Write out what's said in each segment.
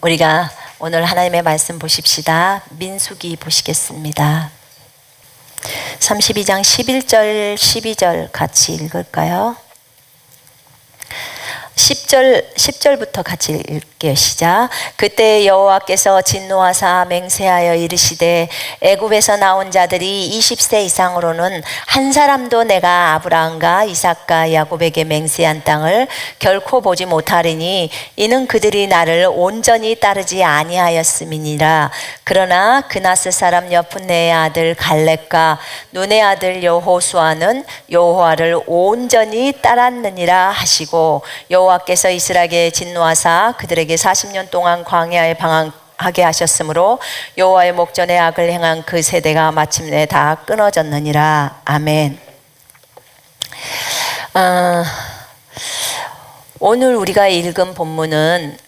우리가 오늘 하나님의 말씀 보십시다. 민수기 보시겠습니다. 32장 11절 12절 같이 읽을까요? 10절부터 같이 읽게요. 시작. 그때 여호와께서 진노하사 맹세하여 이르시되 애굽에서 나온 자들이 20세 이상으로는 한 사람도 내가 아브라함과 이삭과 야곱에게 맹세한 땅을 결코 보지 못하리니 이는 그들이 나를 온전히 따르지 아니하였음이니라. 그러나 그나스 사람 여푼네의 아들 갈렙과 눈의 아들 여호수아는 여호와를 온전히 따랐느니라 하시고, 여호와께서 이스라엘에게 진노하사 그들에게 40년 동안 광야에 방황하게 하셨으므로 여호와의 목전에 악을 행한 그 세대가 마침내 다 끊어졌느니라. 아멘. 오늘 우리가 읽은 본문은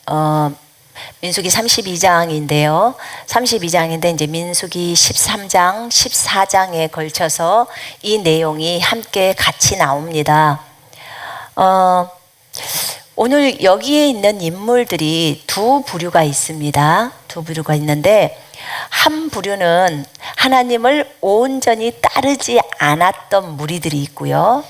민수기 32장인데요. 32장인데 이제 민수기 13장, 14장에 걸쳐서 이 내용이 함께 같이 나옵니다. 오늘 여기에 있는 인물들이 두 부류가 있습니다. 두 부류가 있는데, 한 부류는 하나님을 온전히 따르지 않았던 무리들이 있고요.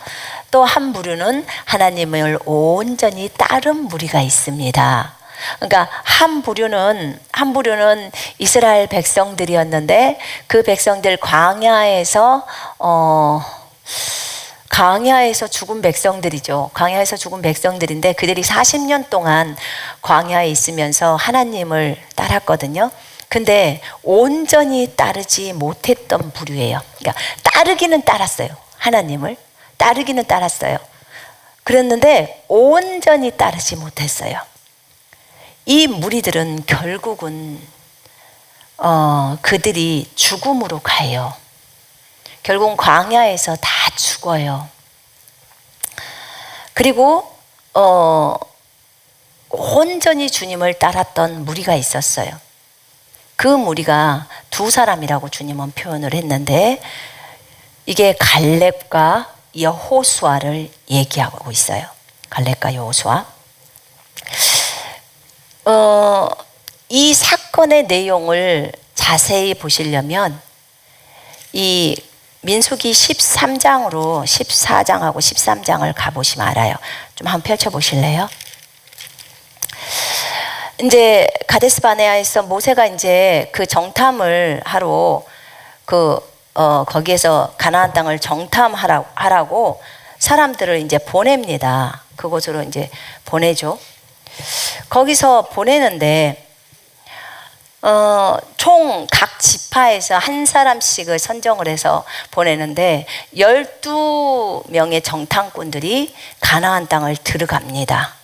또 한 부류는 하나님을 온전히 따른 무리가 있습니다. 그러니까 한 부류는 이스라엘 백성들이었는데, 그 백성들 광야에서 죽은 백성들이죠. 광야에서 죽은 백성들인데 그들이 40년 동안 광야에 있으면서 하나님을 따랐거든요. 근데 온전히 따르지 못했던 부류예요. 그러니까 따르기는 따랐어요. 하나님을 따르기는 따랐어요. 그랬는데 온전히 따르지 못했어요. 이 무리들은 결국은 그들이 죽음으로 가요. 결국 광야에서 다 죽어요. 그리고 온전히 주님을 따랐던 무리가 있었어요. 그 무리가 두 사람이라고 주님은 표현을 했는데, 이게 갈렙과 여호수아를 얘기하고 있어요. 갈렙과 여호수아. 이 사건의 내용을 자세히 보시려면 이 민수기 13장으로 14장하고 13장을 가보시면 알아요. 좀 한번 펼쳐보실래요? 이제 가데스 바네아에서 모세가 이제 그 정탐을 하러 거기에서 가나안 땅을 정탐하라고 사람들을 이제 보냅니다. 그곳으로 이제 보내죠. 거기서 보내는데 총 각 지파에서 한 사람씩을 선정을 해서 보내는데 12명의 정탐꾼들이 가나안 땅을 들어갑니다.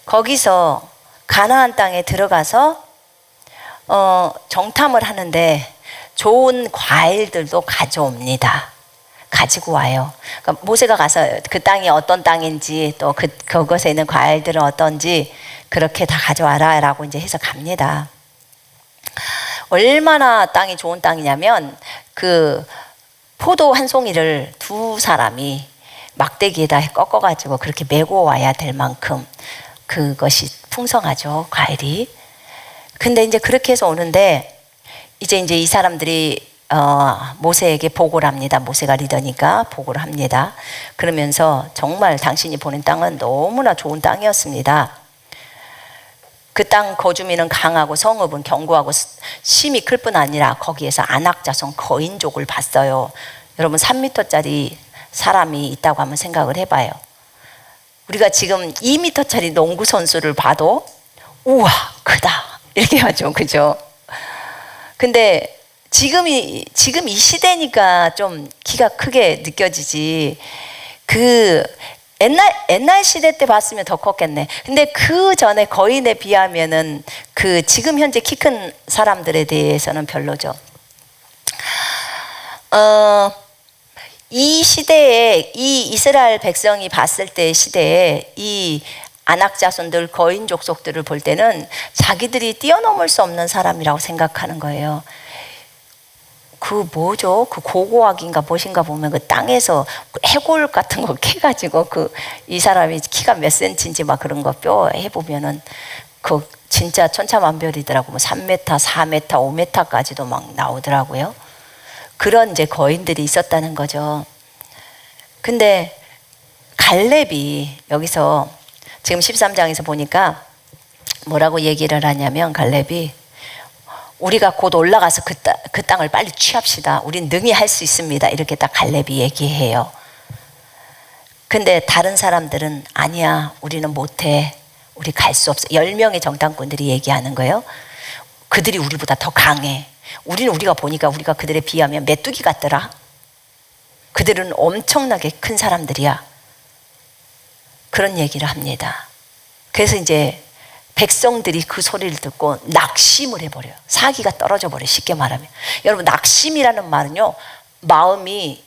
거기서 가나안 땅에 들어가서 정탐을 하는데 좋은 과일들도 가져옵니다. 가지고 와요. 그러니까 모세가 가서 그 땅이 어떤 땅인지, 또 그것에 있는 과일들은 어떤지 그렇게 다 가져와라 라고 이제 해서 갑니다. 얼마나 땅이 좋은 땅이냐면, 그 포도 한 송이를 두 사람이 막대기에다 꺾어가지고 그렇게 메고 와야 될 만큼 그것이 풍성하죠, 과일이. 근데 이제 그렇게 해서 오는데, 이제 이 사람들이 모세에게 보고를 합니다. 모세가 리더니까 보고를 합니다. 그러면서 정말 당신이 보낸 땅은 너무나 좋은 땅이었습니다. 그 땅 거주민은 강하고 성읍은 견고하고 심이 클 뿐 아니라 거기에서 안악자손 거인족을 봤어요. 여러분 3m짜리 사람이 있다고 한번 생각을 해봐요. 우리가 지금 2m짜리 농구 선수를 봐도 우와 크다 이렇게 하죠, 그죠? 근데 지금 이 시대니까 좀 키가 크게 느껴지지, 그 옛날 시대 때 봤으면 더 컸겠네. 근데 그 전에 거인에 비하면은 그 지금 현재 키 큰 사람들에 대해서는 별로죠. 이 시대에, 이 이스라엘 백성이 봤을 때 시대에 이 안악자손들 거인 족속들을 볼 때는 자기들이 뛰어넘을 수 없는 사람이라고 생각하는 거예요. 그 뭐죠? 그 고고학인가 무엇인가 보면 그 땅에서 해골 같은 거 캐가지고 이 사람이 키가 몇 센치인지 막 그런 거 뼈 해보면은 그 진짜 천차만별이더라고. 뭐 3m, 4m, 5m까지도 막 나오더라고요. 그런 이제 거인들이 있었다는 거죠. 근데 갈렙이 여기서 지금 13장에서 보니까 뭐라고 얘기를 하냐면, 갈렙이 우리가 곧 올라가서 그 땅을 빨리 취합시다. 우린 능히 할 수 있습니다. 이렇게 딱 갈렙이 얘기해요. 근데 다른 사람들은 아니야, 우리는 못해. 우리 갈 수 없어. 10명의 정탐꾼들이 얘기하는 거예요. 그들이 우리보다 더 강해. 우리가 보니까 우리가 그들에 비하면 메뚜기 같더라. 그들은 엄청나게 큰 사람들이야. 그런 얘기를 합니다. 그래서 이제 백성들이 그 소리를 듣고 낙심을 해버려요. 사기가 떨어져 버려요. 쉽게 말하면. 여러분, 낙심이라는 말은요, 마음이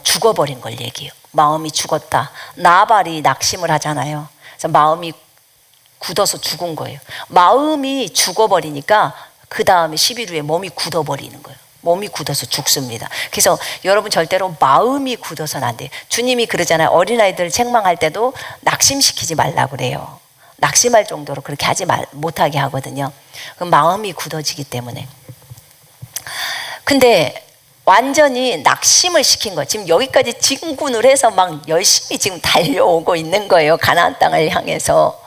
죽어버린 걸 얘기해요. 마음이 죽었다. 나발이 낙심을 하잖아요. 그래서 마음이 굳어서 죽은 거예요. 마음이 죽어버리니까 그 다음에 10일 후에 몸이 굳어버리는 거예요. 몸이 굳어서 죽습니다. 그래서 여러분, 절대로 마음이 굳어서는 안 돼요. 주님이 그러잖아요. 어린아이들 책망할 때도 낙심시키지 말라고 그래요. 낙심할 정도로 그렇게 못하게 하거든요. 그럼 마음이 굳어지기 때문에. 근데 완전히 낙심을 시킨 거예요. 지금 여기까지 진군을 해서 막 열심히 지금 달려오고 있는 거예요. 가나안 땅을 향해서.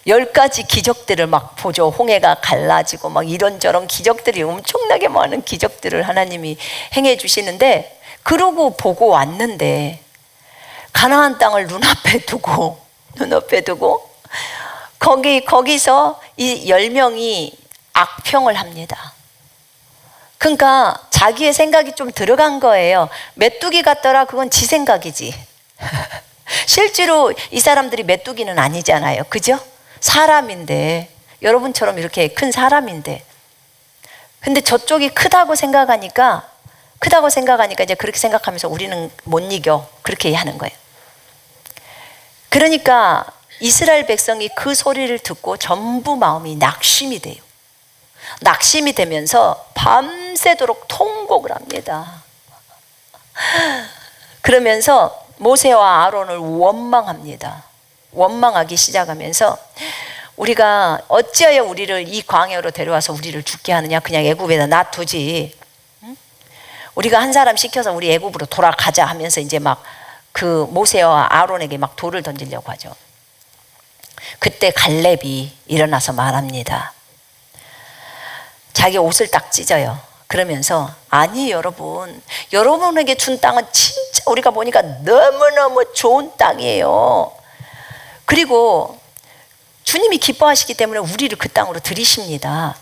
10가지 기적들을 막 보죠. 홍해가 갈라지고 막 이런저런 기적들이, 엄청나게 많은 기적들을 하나님이 행해 주시는데, 그러고 보고 왔는데 가나안 땅을 눈앞에 두고 거기서 이 10명이 악평을 합니다. 그러니까 자기의 생각이 좀 들어간 거예요. 메뚜기 같더라. 그건 지 생각이지. 실제로 이 사람들이 메뚜기는 아니잖아요. 그죠? 사람인데, 여러분처럼 이렇게 큰 사람인데, 근데 저쪽이 크다고 생각하니까 이제 그렇게 생각하면서 우리는 못 이겨, 그렇게 하는 거예요. 그러니까 이스라엘 백성이 그 소리를 듣고 전부 마음이 낙심이 돼요. 낙심이 되면서 밤새도록 통곡을 합니다. 그러면서 모세와 아론을 원망합니다. 원망하기 시작하면서, 우리가 어찌하여 우리를 이 광야로 데려와서 우리를 죽게 하느냐. 그냥 애굽에다 놔두지. 우리가 한 사람 시켜서 우리 애굽으로 돌아가자 하면서 이제 막 그 모세와 아론에게 막 돌을 던지려고 하죠. 그때 갈렙이 일어나서 말합니다. 자기 옷을 딱 찢어요. 그러면서, 아니 여러분에게 준 땅은 진짜 우리가 보니까 너무너무 좋은 땅이에요. 그리고 주님이 기뻐하시기 때문에 우리를 그 땅으로 들이십니다.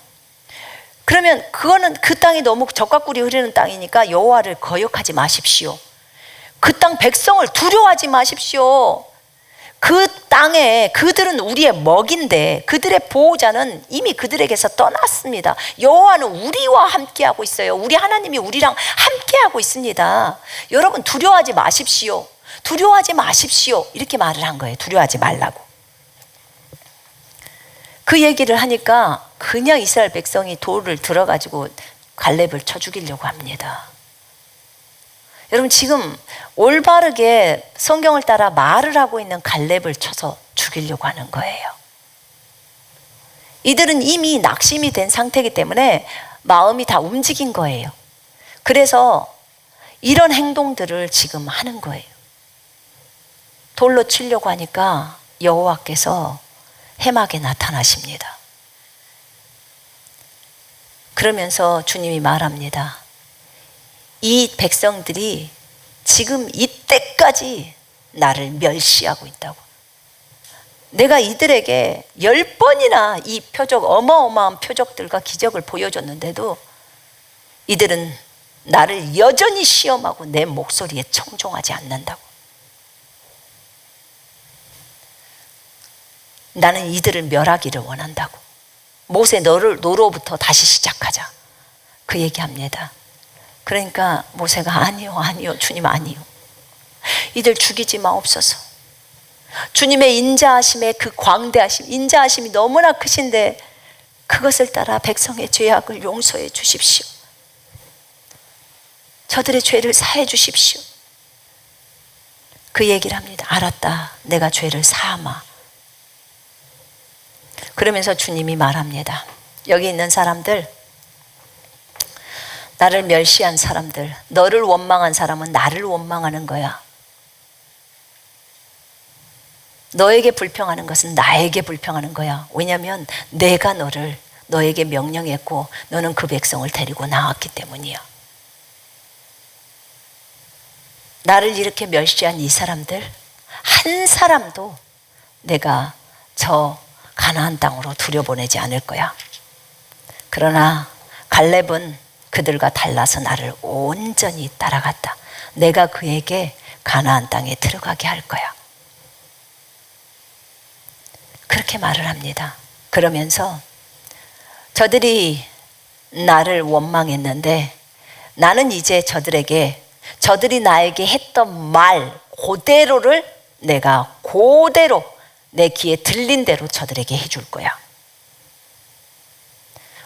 그러면 그 땅이 너무 젖과 꿀이 흐르는 땅이니까 여호와를 거역하지 마십시오. 그 땅 백성을 두려워하지 마십시오. 그 땅에 그들은 우리의 먹인데 그들의 보호자는 이미 그들에게서 떠났습니다. 여호와는 우리와 함께하고 있어요. 우리 하나님이 우리랑 함께하고 있습니다. 여러분, 두려워하지 마십시오. 이렇게 말을 한 거예요. 두려워하지 말라고. 그 얘기를 하니까 그냥 이스라엘 백성이 돌을 들어가지고 갈렙을 쳐 죽이려고 합니다. 여러분, 지금 올바르게 성경을 따라 말을 하고 있는 갈렙을 쳐서 죽이려고 하는 거예요. 이들은 이미 낙심이 된 상태이기 때문에 마음이 다 움직인 거예요. 그래서 이런 행동들을 지금 하는 거예요. 돌로 치려고 하니까 여호와께서 해막에 나타나십니다. 그러면서 주님이 말합니다. 이 백성들이 지금 이때까지 나를 멸시하고 있다고. 내가 이들에게 10번이나 이 어마어마한 표적들과 기적을 보여줬는데도 이들은 나를 여전히 시험하고 내 목소리에 청종하지 않는다고. 나는 이들을 멸하기를 원한다고. 모세, 너로부터 다시 시작하자, 그 얘기합니다. 그러니까 모세가 아니요 주님, 아니요. 이들 죽이지 마옵소서. 주님의 인자하심의 그 광대하심, 인자하심이 너무나 크신데 그것을 따라 백성의 죄악을 용서해 주십시오. 저들의 죄를 사해 주십시오. 그 얘기를 합니다. 알았다, 내가 죄를 사하마. 그러면서 주님이 말합니다. 여기 있는 사람들, 나를 멸시한 사람들, 너를 원망한 사람은 나를 원망하는 거야. 너에게 불평하는 것은 나에게 불평하는 거야. 왜냐하면 내가 너에게 명령했고 너는 그 백성을 데리고 나왔기 때문이야. 나를 이렇게 멸시한 이 사람들 한 사람도 내가 저 가나안 땅으로 들여보내지 않을 거야. 그러나 갈렙은 그들과 달라서 나를 온전히 따라갔다. 내가 그에게 가나안 땅에 들어가게 할 거야. 그렇게 말을 합니다. 그러면서 저들이 나를 원망했는데 나는 이제 저들이 나에게 했던 말 그대로를 내가 그대로 내 귀에 들린 대로 저들에게 해줄 거야.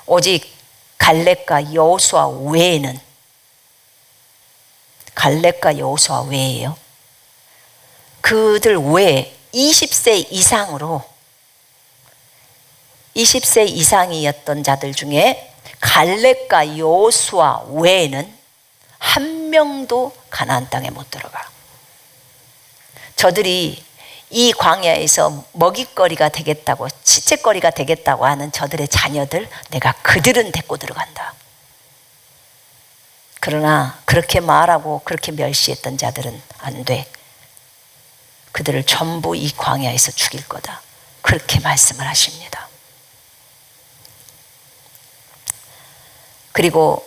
오직 갈렙과 여호수아 외에요. 그들 외에 20세 이상이었던 자들 중에 갈렙과 여호수아 외에는 한 명도 가나안 땅에 못 들어가. 저들이 이 광야에서 먹잇거리가 되겠다고, 시체거리가 되겠다고 하는 저들의 자녀들, 내가 그들은 데리고 들어간다. 그러나 그렇게 말하고 그렇게 멸시했던 자들은 안 돼. 그들을 전부 이 광야에서 죽일 거다. 그렇게 말씀을 하십니다. 그리고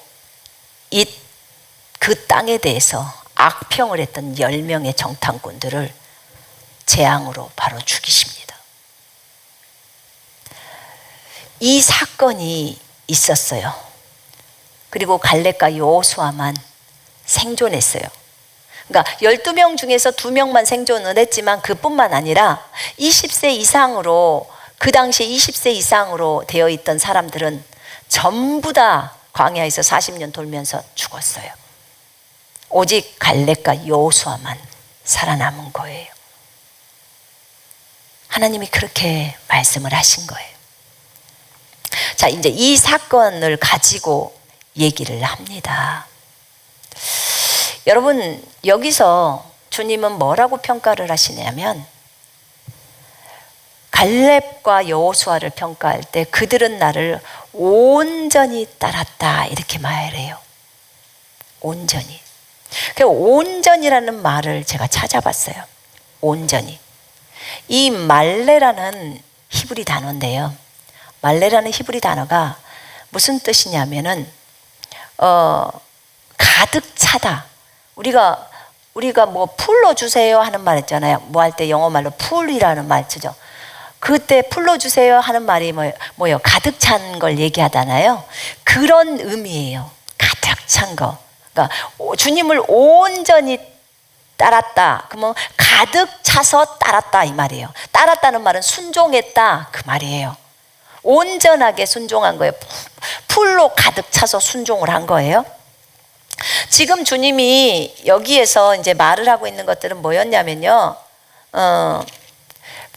그 땅에 대해서 악평을 했던 10명의 정탐꾼들을 재앙으로 바로 죽이십니다. 이 사건이 있었어요. 그리고 갈렙과 여호수아만 생존했어요. 그러니까 12명 중에서 2명만 생존을 했지만 그뿐만 아니라 20세 이상으로, 그 당시에 20세 이상으로 되어 있던 사람들은 전부 다 광야에서 40년 돌면서 죽었어요. 오직 갈렙과 여호수아만 살아남은 거예요. 하나님이 그렇게 말씀을 하신 거예요. 자, 이제 이 사건을 가지고 얘기를 합니다. 여러분, 여기서 주님은 뭐라고 평가를 하시냐면 갈렙과 여호수아를 평가할 때 그들은 나를 온전히 따랐다 이렇게 말해요. 온전히. 그 온전이라는 말을 제가 찾아봤어요. 온전히. 이 말레라는 히브리 단어인데요. 말레라는 히브리 단어가 무슨 뜻이냐면은 가득 차다. 우리가 뭐 풀로 주세요 하는 말 있잖아요. 뭐 할 때 영어 말로 풀이라는 말 쓰죠. 그때 풀로 주세요 하는 말이 뭐요? 가득 찬 걸 얘기하잖아요. 그런 의미예요. 가득 찬 거. 그러니까 주님을 온전히 따랐다. 그러면 가득 차서 따랐다 이 말이에요. 따랐다는 말은 순종했다 그 말이에요. 온전하게 순종한 거예요. 풀로 가득 차서 순종을 한 거예요. 지금 주님이 여기에서 이제 말을 하고 있는 것들은 뭐였냐면요.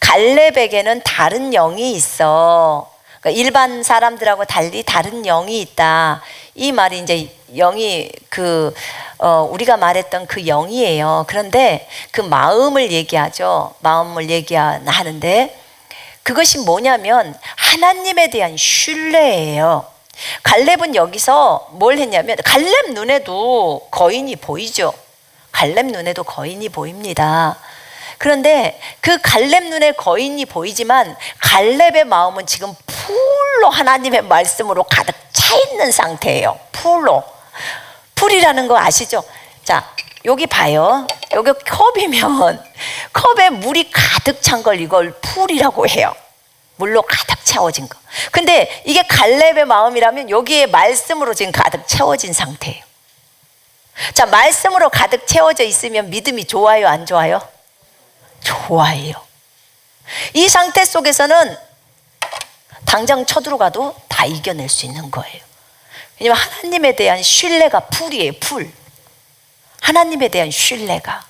갈렙에게는 다른 영이 있어. 그러니까 일반 사람들하고 달리 다른 영이 있다. 이 말이 이제 영이 우리가 말했던 그 영이에요. 그런데 그 마음을 얘기하죠. 마음을 얘기하는데 그것이 뭐냐면 하나님에 대한 신뢰예요. 갈렙은 여기서 뭘 했냐면 갈렙 눈에도 거인이 보이죠. 갈렙 눈에도 거인이 보입니다. 그런데 그 갈렙 눈에 거인이 보이지만 갈렙의 마음은 지금 풀로 하나님의 말씀으로 가득 차 있는 상태예요. 풀이라는 거 아시죠? 자, 여기 봐요. 여기 컵이면 컵에 물이 가득 찬 걸 이걸 풀이라고 해요. 물로 가득 채워진 거. 근데 이게 갈렙의 마음이라면 여기에 말씀으로 지금 가득 채워진 상태예요. 자, 말씀으로 가득 채워져 있으면 믿음이 좋아요, 안 좋아요? 좋아요. 이 상태 속에서는 당장 쳐들어가도 다 이겨낼 수 있는 거예요. 왜냐하면 하나님에 대한 신뢰가 풀이에요. 풀. 하나님에 대한 신뢰가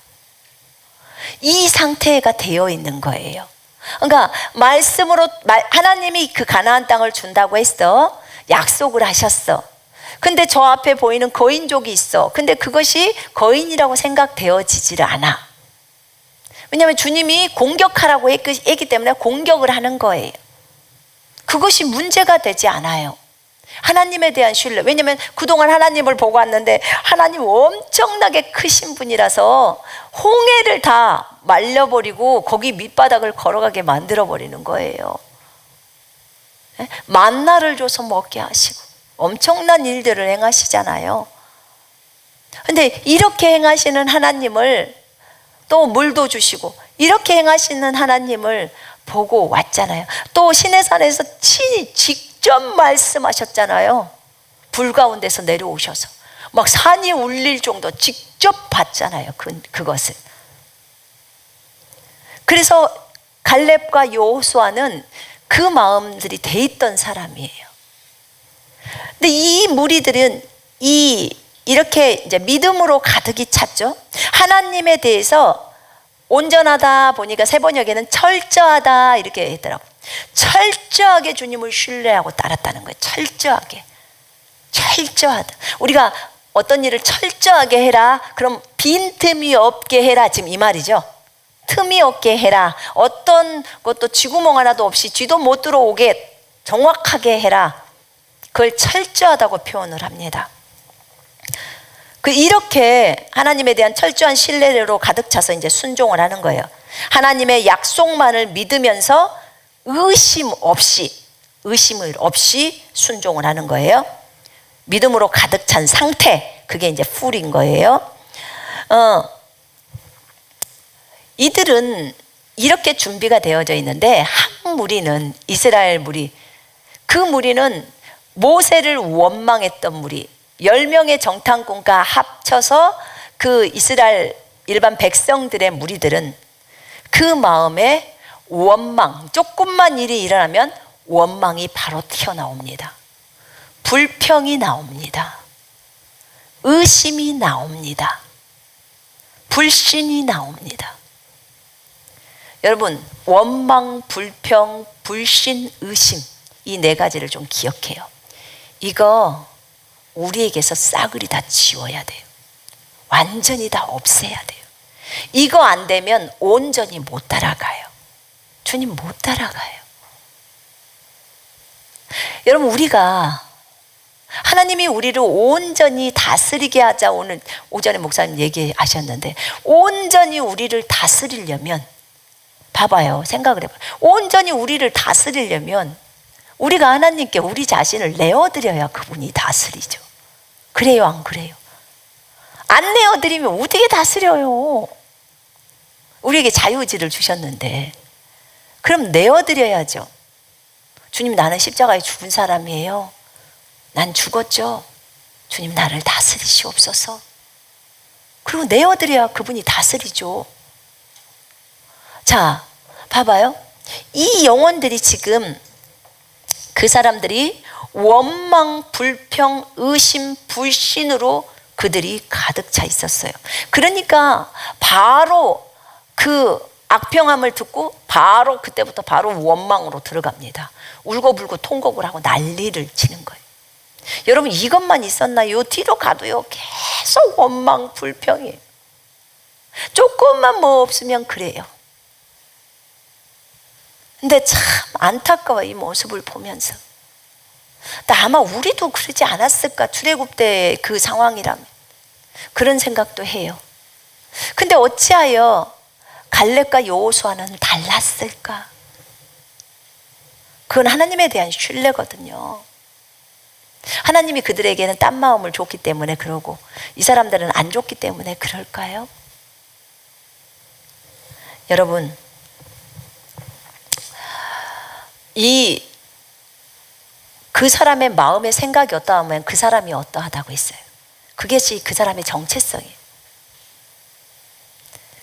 이 상태가 되어 있는 거예요. 그러니까 말씀으로 하나님이 그 가나안 땅을 준다고 했어. 약속을 하셨어. 근데 저 앞에 보이는 거인족이 있어. 근데 그것이 거인이라고 생각되어지지를 않아. 왜냐하면 주님이 공격하라고 했기 때문에 공격을 하는 거예요. 그것이 문제가 되지 않아요. 하나님에 대한 신뢰. 왜냐하면 그동안 하나님을 보고 왔는데 하나님 엄청나게 크신 분이라서 홍해를 다 말려버리고 거기 밑바닥을 걸어가게 만들어버리는 거예요. 만나를 줘서 먹게 하시고 엄청난 일들을 행하시잖아요. 근데 이렇게 행하시는 하나님을, 또 물도 주시고 이렇게 행하시는 하나님을 보고 왔잖아요. 또 시내산에서 친히 직접 말씀하셨잖아요. 불 가운데서 내려오셔서 막 산이 울릴 정도 직접 봤잖아요. 그것을. 그래서 갈렙과 여호수아는 그 마음들이 돼 있던 사람이에요. 근데 이 무리들은 이렇게 이제 믿음으로 가득히 찼죠. 하나님에 대해서 온전하다 보니까 새 번역에는 철저하다 이렇게 했더라고요. 철저하게 주님을 신뢰하고 따랐다는 거예요. 철저하게. 철저하다. 우리가 어떤 일을 철저하게 해라. 그럼 빈틈이 없게 해라. 지금 이 말이죠. 틈이 없게 해라. 어떤 것도 쥐구멍 하나도 없이 쥐도 못 들어오게 정확하게 해라. 그걸 철저하다고 표현을 합니다. 이렇게 하나님에 대한 철저한 신뢰로 가득 차서 이제 순종을 하는 거예요. 하나님의 약속만을 믿으면서 의심을 없이 순종을 하는 거예요. 믿음으로 가득 찬 상태, 그게 이제 풀인 거예요. 이들은 이렇게 준비가 되어져 있는데 한 무리는, 이스라엘 무리, 그 무리는 모세를 원망했던 무리, 10명의 정탐꾼과 합쳐서 그 이스라엘 일반 백성들의 무리들은 그 마음에 원망, 조금만 일이 일어나면 원망이 바로 튀어나옵니다. 불평이 나옵니다. 의심이 나옵니다. 불신이 나옵니다. 여러분, 원망, 불평, 불신, 의심, 이 네 가지를 좀 기억해요. 이거 우리에게서 싸그리 다 지워야 돼요. 완전히 다 없애야 돼요. 이거 안 되면 온전히 못 따라가요. 주님 못 따라가요. 여러분, 우리가 하나님이 우리를 온전히 다스리게 하자, 오늘 오전에 목사님 얘기하셨는데, 온전히 우리를 다스리려면, 봐봐요, 생각을 해봐요. 온전히 우리를 다스리려면 우리가 하나님께 우리 자신을 내어드려야 그분이 다스리죠. 그래요, 안 그래요? 안 내어드리면 어떻게 다스려요? 우리에게 자유의지를 주셨는데 그럼 내어드려야죠. 주님, 나는 십자가에 죽은 사람이에요. 난 죽었죠. 주님, 나를 다스리시옵소서. 그리고 내어드려야 그분이 다스리죠. 자, 봐봐요. 이 영혼들이 지금, 그 사람들이 원망, 불평, 의심, 불신으로 그들이 가득 차 있었어요. 그러니까 바로 그 악평함을 듣고 바로 그때부터 바로 원망으로 들어갑니다. 울고불고 통곡을 하고 난리를 치는 거예요. 여러분, 이것만 있었나요? 뒤로 가도요, 계속 원망, 불평이에요. 조금만 뭐 없으면 그래요. 근데 참 안타까워, 이 모습을 보면서. 아마 우리도 그러지 않았을까? 출애굽 때 그 상황이라면 그런 생각도 해요. 근데 어찌하여 갈렙과 여호수아는 달랐을까? 그건 하나님에 대한 신뢰거든요. 하나님이 그들에게는 딴 마음을 줬기 때문에 그러고 이 사람들은 안 줬기 때문에 그럴까요? 여러분, 그 사람의 마음의 생각이 어떠하면 그 사람이 어떠하다고 했어요. 그것이 그 사람의 정체성이에요.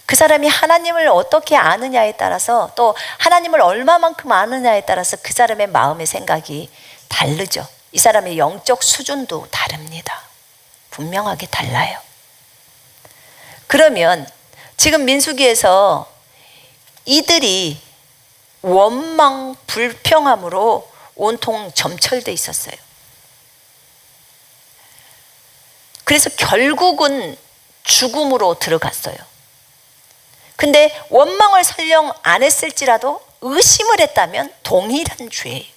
그 사람이 하나님을 어떻게 아느냐에 따라서, 또 하나님을 얼마만큼 아느냐에 따라서 그 사람의 마음의 생각이 다르죠. 이 사람의 영적 수준도 다릅니다. 분명하게 달라요. 그러면 지금 민수기에서 이들이 원망 불평함으로 온통 점철돼 있었어요. 그래서 결국은 죽음으로 들어갔어요. 근데 원망을 설령 안 했을지라도 의심을 했다면 동일한 죄예요.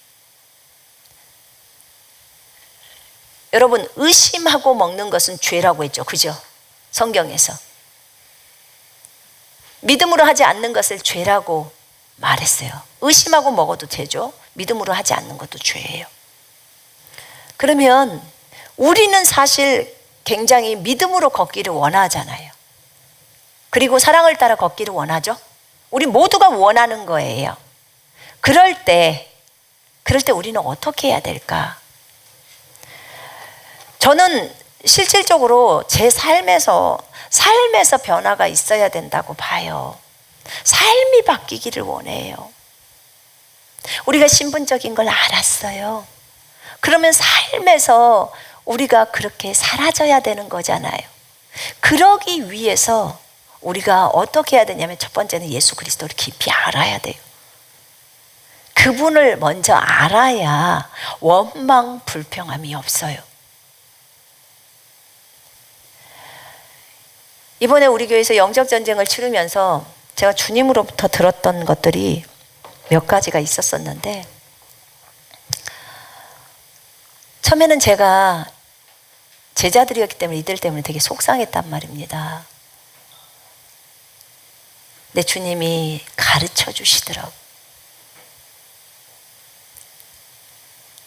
여러분, 의심하고 먹는 것은 죄라고 했죠. 그죠? 성경에서. 믿음으로 하지 않는 것을 죄라고 말했어요. 의심하고 먹어도 되죠. 믿음으로 하지 않는 것도 죄예요. 그러면 우리는 사실 굉장히 믿음으로 걷기를 원하잖아요. 그리고 사랑을 따라 걷기를 원하죠. 우리 모두가 원하는 거예요. 그럴 때 우리는 어떻게 해야 될까? 저는 실질적으로 제 삶에서 변화가 있어야 된다고 봐요. 삶이 바뀌기를 원해요. 우리가 신분적인 걸 알았어요. 그러면 삶에서 우리가 그렇게 사라져야 되는 거잖아요. 그러기 위해서 우리가 어떻게 해야 되냐면 첫 번째는 예수 그리스도를 깊이 알아야 돼요. 그분을 먼저 알아야 원망 불평함이 없어요. 이번에 우리 교회에서 영적 전쟁을 치르면서 제가 주님으로부터 들었던 것들이 몇 가지가 있었었는데, 처음에는 제가 제자들이었기 때문에 이들 때문에 되게 속상했단 말입니다. 근데 주님이 가르쳐 주시더라고요.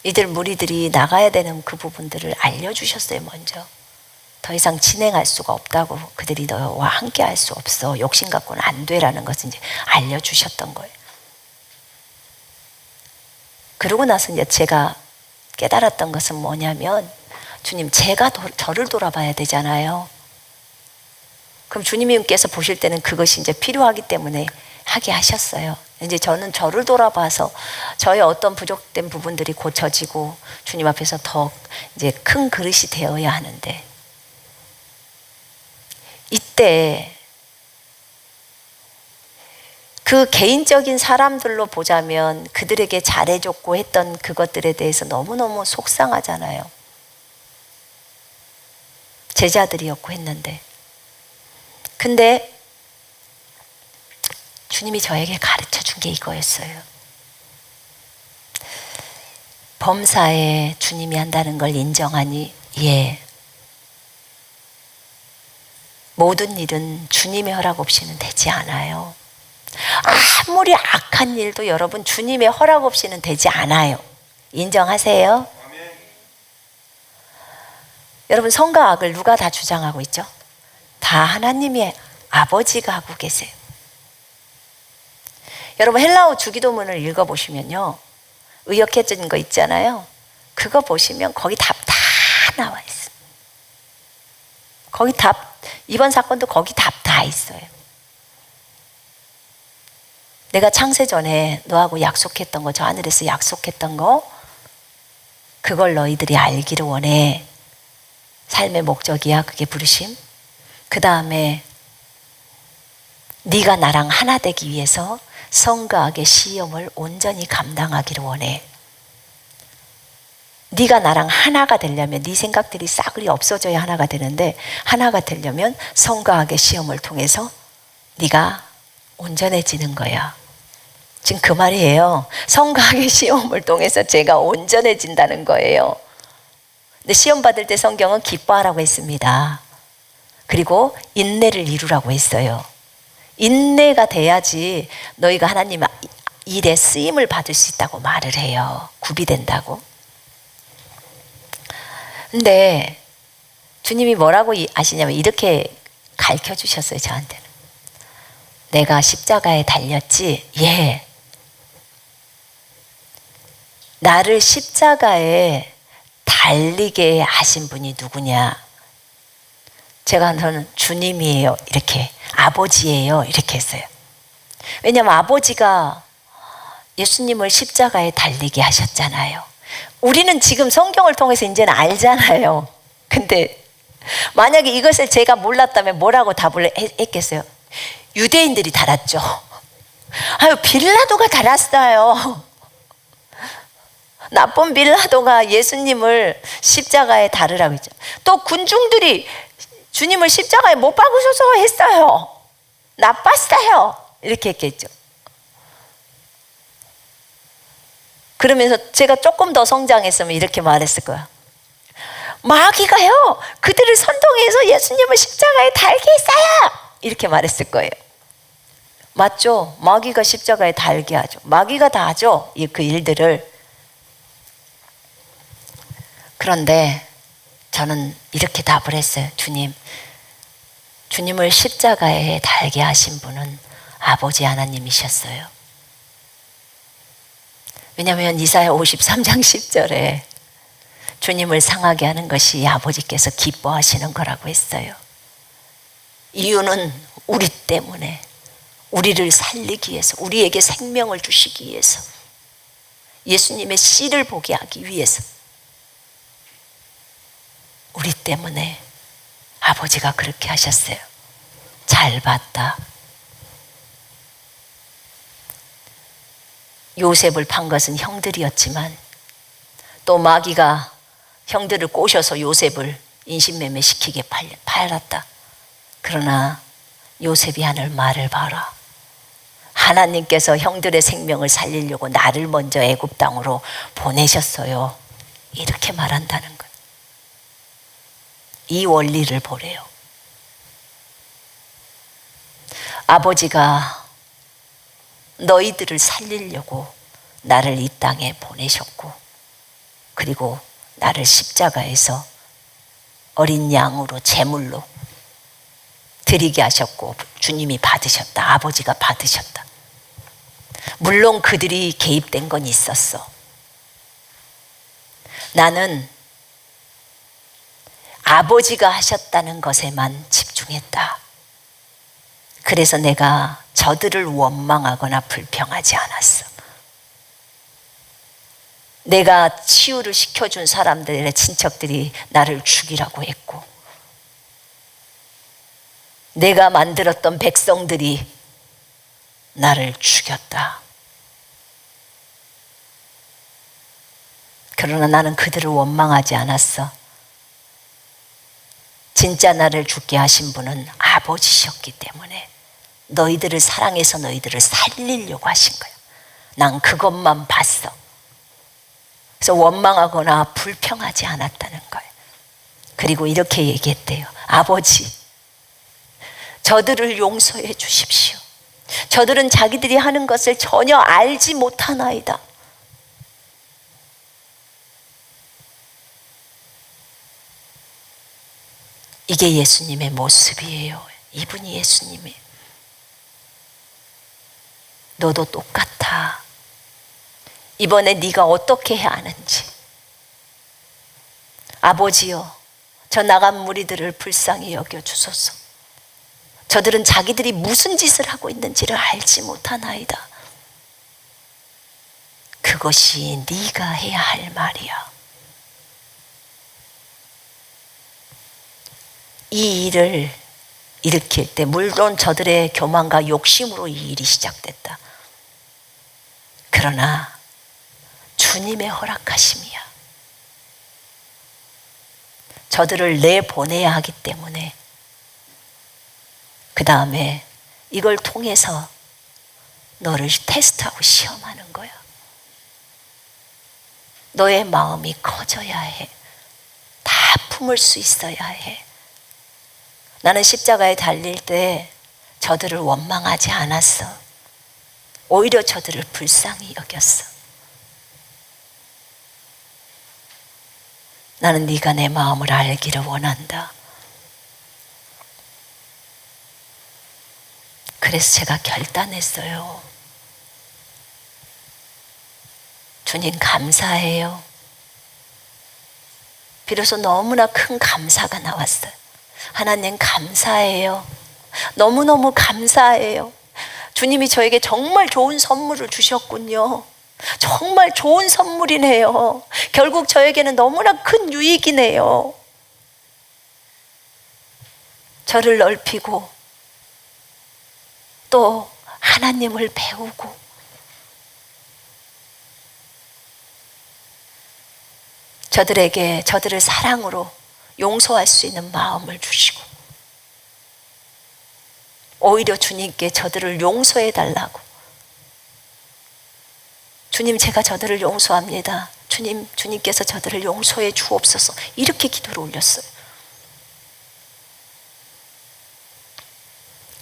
이들 무리들이 나가야 되는 그 부분들을 알려주셨어요. 먼저 더 이상 진행할 수가 없다고, 그들이 너와 함께 할 수 없어, 욕심 갖고는 안 돼라는 것을 이제 알려주셨던 거예요. 그러고 나서 이제 제가 깨달았던 것은 뭐냐면, 주님, 제가 저를 돌아봐야 되잖아요. 그럼 주님께서 보실 때는 그것이 이제 필요하기 때문에 하게 하셨어요. 이제 저는 저를 돌아봐서 저의 어떤 부족된 부분들이 고쳐지고 주님 앞에서 더 이제 큰 그릇이 되어야 하는데, 이때 그 개인적인 사람들로 보자면 그들에게 잘해줬고 했던 그것들에 대해서 너무너무 속상하잖아요. 제자들이었고 했는데, 근데 주님이 저에게 가르쳐 준 게 이거였어요. 범사에 주님이 한다는 걸 인정하니, 예, 모든 일은 주님의 허락 없이는 되지 않아요. 아무리 악한 일도 여러분 주님의 허락 없이는 되지 않아요. 인정하세요? 여러분, 선과 악을 누가 다 주장하고 있죠? 다 하나님의 아버지가 하고 계세요. 여러분, 헬라어 주기도문을 읽어보시면요, 의역해진 거 있잖아요. 그거 보시면 거기 답 다 나와 있어요. 거기 답, 이번 사건도 거기 답 다 있어요. 내가 창세 전에 너하고 약속했던 거, 저 하늘에서 약속했던 거, 그걸 너희들이 알기를 원해. 삶의 목적이야, 그게 부르심. 그 다음에 네가 나랑 하나 되기 위해서 선과 악의 시험을 온전히 감당하기를 원해. 네가 나랑 하나가 되려면 네 생각들이 싸그리 없어져야 하나가 되는데, 하나가 되려면 선과 악의 시험을 통해서 네가 온전해지는 거야. 지금 그 말이에요. 선과 악의 시험을 통해서 제가 온전해진다는 거예요. 근데 시험 받을 때 성경은 기뻐하라고 했습니다. 그리고 인내를 이루라고 했어요. 인내가 돼야지 너희가 하나님 일에 쓰임을 받을 수 있다고 말을 해요. 구비된다고. 근데 주님이 뭐라고 아시냐면 이렇게 가르쳐 주셨어요. 저한테는. 내가 십자가에 달렸지. 예. 나를 십자가에 달리게 하신 분이 누구냐? 저는 주님이에요. 이렇게. 아버지예요. 이렇게 했어요. 왜냐하면 아버지가 예수님을 십자가에 달리게 하셨잖아요. 우리는 지금 성경을 통해서 이제는 알잖아요. 근데 만약에 이것을 제가 몰랐다면 뭐라고 답을 했겠어요? 유대인들이 달았죠. 아유, 빌라도가 달았어요. 나쁜 빌라도가 예수님을 십자가에 달으라고 했죠. 또 군중들이 주님을 십자가에 못 박으셔서 했어요. 나빴어요. 이렇게 했겠죠. 그러면서 제가 조금 더 성장했으면 이렇게 말했을 거야. 마귀가요, 그들을 선동해서 예수님을 십자가에 달게 했어요. 이렇게 말했을 거예요. 맞죠? 마귀가 십자가에 달게 하죠. 마귀가 다 하죠. 그 일들을. 그런데 저는 이렇게 답을 했어요. 주님을 십자가에 달게 하신 분은 아버지 하나님이셨어요. 왜냐하면 이사야 53장 10절에 주님을 상하게 하는 것이 아버지께서 기뻐하시는 거라고 했어요. 이유는 우리 때문에, 우리를 살리기 위해서, 우리에게 생명을 주시기 위해서, 예수님의 씨를 보게 하기 위해서, 우리 때문에 아버지가 그렇게 하셨어요. 잘 봤다. 요셉을 판 것은 형들이었지만 또 마귀가 형들을 꼬셔서 요셉을 인신매매 시키게 팔았다. 그러나 요셉이 하는 말을 봐라. 하나님께서 형들의 생명을 살리려고 나를 먼저 애굽 땅으로 보내셨어요. 이렇게 말한다는 거예요. 이 원리를 보래요. 아버지가 너희들을 살리려고 나를 이 땅에 보내셨고, 그리고 나를 십자가에서 어린 양으로 제물로 드리게 하셨고, 주님이 받으셨다. 아버지가 받으셨다. 물론 그들이 개입된 건 있었어. 나는 아버지가 하셨다는 것에만 집중했다. 그래서 내가 저들을 원망하거나 불평하지 않았어. 내가 치유를 시켜준 사람들의 친척들이 나를 죽이라고 했고, 내가 만들었던 백성들이 나를 죽였다. 그러나 나는 그들을 원망하지 않았어. 진짜 나를 죽게 하신 분은 아버지셨기 때문에 너희들을 사랑해서 너희들을 살리려고 하신 거야. 난 그것만 봤어. 그래서 원망하거나 불평하지 않았다는 거예요. 그리고 이렇게 얘기했대요. 아버지, 저들을 용서해 주십시오. 저들은 자기들이 하는 것을 전혀 알지 못하나이다. 이게 예수님의 모습이에요. 이분이 예수님이에요. 너도 똑같아. 이번에 네가 어떻게 해야 하는지. 아버지여, 저 나간 무리들을 불쌍히 여겨주소서. 저들은 자기들이 무슨 짓을 하고 있는지를 알지 못하나이다. 그것이 네가 해야 할 말이야. 이 일을 일으킬 때 물론 저들의 교만과 욕심으로 이 일이 시작됐다. 그러나 주님의 허락하심이야. 저들을 내보내야 하기 때문에 그 다음에 이걸 통해서 너를 테스트하고 시험하는 거야. 너의 마음이 커져야 해. 다 품을 수 있어야 해. 나는 십자가에 달릴 때 저들을 원망하지 않았어. 오히려 저들을 불쌍히 여겼어. 나는 네가 내 마음을 알기를 원한다. 그래서 제가 결단했어요. 주님 감사해요. 비로소 너무나 큰 감사가 나왔어요. 하나님 감사해요. 너무너무 감사해요. 주님이 저에게 정말 좋은 선물을 주셨군요. 정말 좋은 선물이네요. 결국 저에게는 너무나 큰 유익이네요. 저를 넓히고 또 하나님을 배우고 저들을 사랑으로 용서할 수 있는 마음을 주시고 오히려 주님께 저들을 용서해 달라고, 주님 제가 저들을 용서합니다. 주님께서 저들을 용서해 주옵소서. 이렇게 기도를 올렸어요.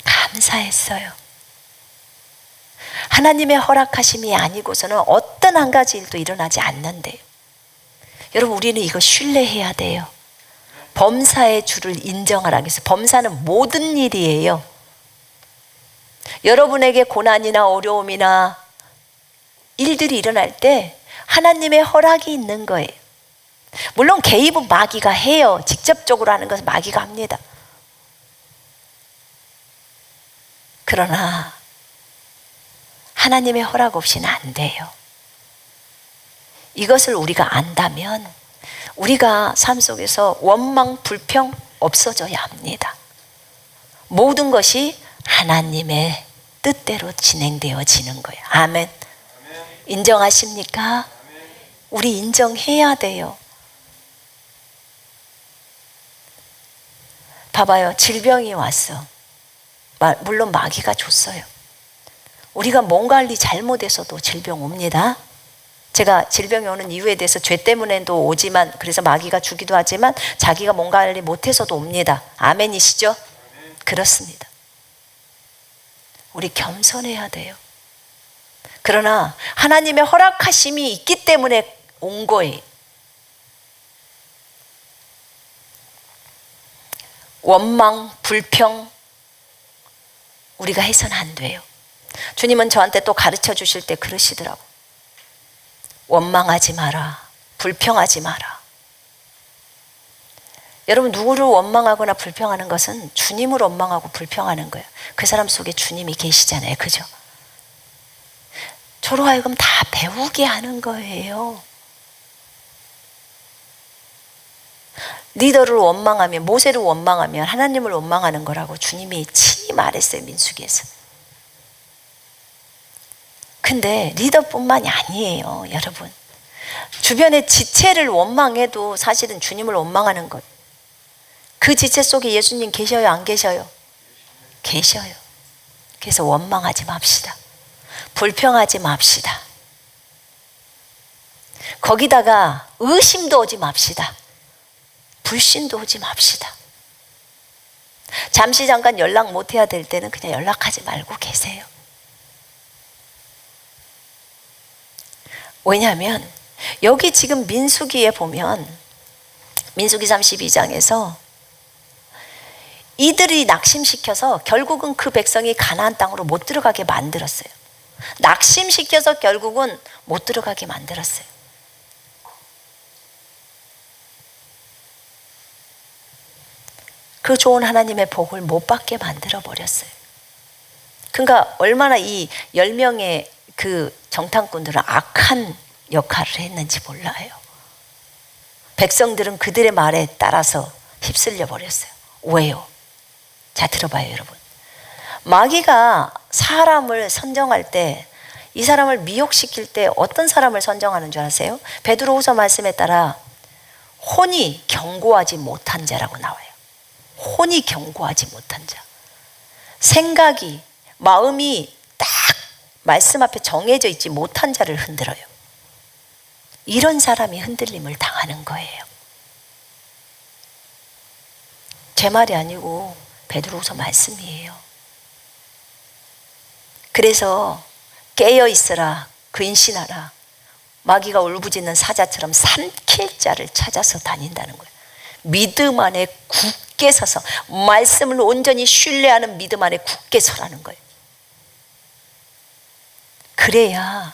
감사했어요. 하나님의 허락하심이 아니고서는 어떤 한 가지 일도 일어나지 않는데요. 여러분, 우리는 이거 신뢰해야 돼요. 범사의 주를 인정하라 그래서 범사는 모든 일이에요. 여러분에게 고난이나 어려움이나 일들이 일어날 때 하나님의 허락이 있는 거예요. 물론 개입은 마귀가 해요. 직접적으로 하는 것은 마귀가 합니다. 그러나 하나님의 허락 없이는 안 돼요. 이것을 우리가 안다면 우리가 삶 속에서 원망, 불평 없어져야 합니다. 모든 것이 하나님의 뜻대로 진행되어지는 거예요. 아멘. 인정하십니까? 우리 인정해야 돼요. 봐봐요. 질병이 왔어. 물론 마귀가 줬어요. 우리가 몸 관리 잘못해서도 질병 옵니다. 제가 질병이 오는 이유에 대해서 죄 때문에도 오지만, 그래서 마귀가 주기도 하지만 자기가 몸 관리 못해서도 옵니다. 아멘이시죠? 그렇습니다. 우리 겸손해야 돼요. 그러나 하나님의 허락하심이 있기 때문에 온 거예요. 원망, 불평 우리가 해서는 안 돼요. 주님은 저한테 또 가르쳐 주실 때 그러시더라고. 원망하지 마라. 불평하지 마라. 여러분, 누구를 원망하거나 불평하는 것은 주님을 원망하고 불평하는 거예요. 그 사람 속에 주님이 계시잖아요. 그죠? 저로 하여금 다 배우게 하는 거예요. 리더를 원망하면, 모세를 원망하면 하나님을 원망하는 거라고 주님이 친히 말했어요. 민수기에서. 근데 리더뿐만이 아니에요. 여러분, 주변의 지체를 원망해도 사실은 주님을 원망하는 것. 그 지체 속에 예수님 계셔요? 안 계셔요? 계셔요. 그래서 원망하지 맙시다. 불평하지 맙시다. 거기다가 의심도 오지 맙시다. 불신도 오지 맙시다. 잠시 잠깐 연락 못 해야 될 때는 그냥 연락하지 말고 계세요. 왜냐하면 여기 지금 민수기에 보면, 민수기 32장에서 이들이 낙심시켜서 결국은 그 백성이 가나안 땅으로 못 들어가게 만들었어요. 낙심시켜서 결국은 못 들어가게 만들었어요. 그 좋은 하나님의 복을 못 받게 만들어 버렸어요. 그러니까 얼마나 이 10명의 그 정탐꾼들은 악한 역할을 했는지 몰라요. 백성들은 그들의 말에 따라서 휩쓸려 버렸어요. 왜요? 자, 들어봐요, 여러분. 마귀가 사람을 선정할 때, 이 사람을 미혹시킬 때 어떤 사람을 선정하는 줄 아세요? 베드로후서 말씀에 따라 혼이 견고하지 못한 자라고 나와요. 혼이 견고하지 못한 자. 생각이, 마음이 딱 말씀 앞에 정해져 있지 못한 자를 흔들어요. 이런 사람이 흔들림을 당하는 거예요. 제 말이 아니고 베드로후서 말씀이에요. 그래서 깨어 있으라, 근신하라. 마귀가 울부짖는 사자처럼 삼킬 자를 찾아서 다닌다는 거예요. 믿음 안에 굳게 서서, 말씀을 온전히 신뢰하는 믿음 안에 굳게 서라는 거예요. 그래야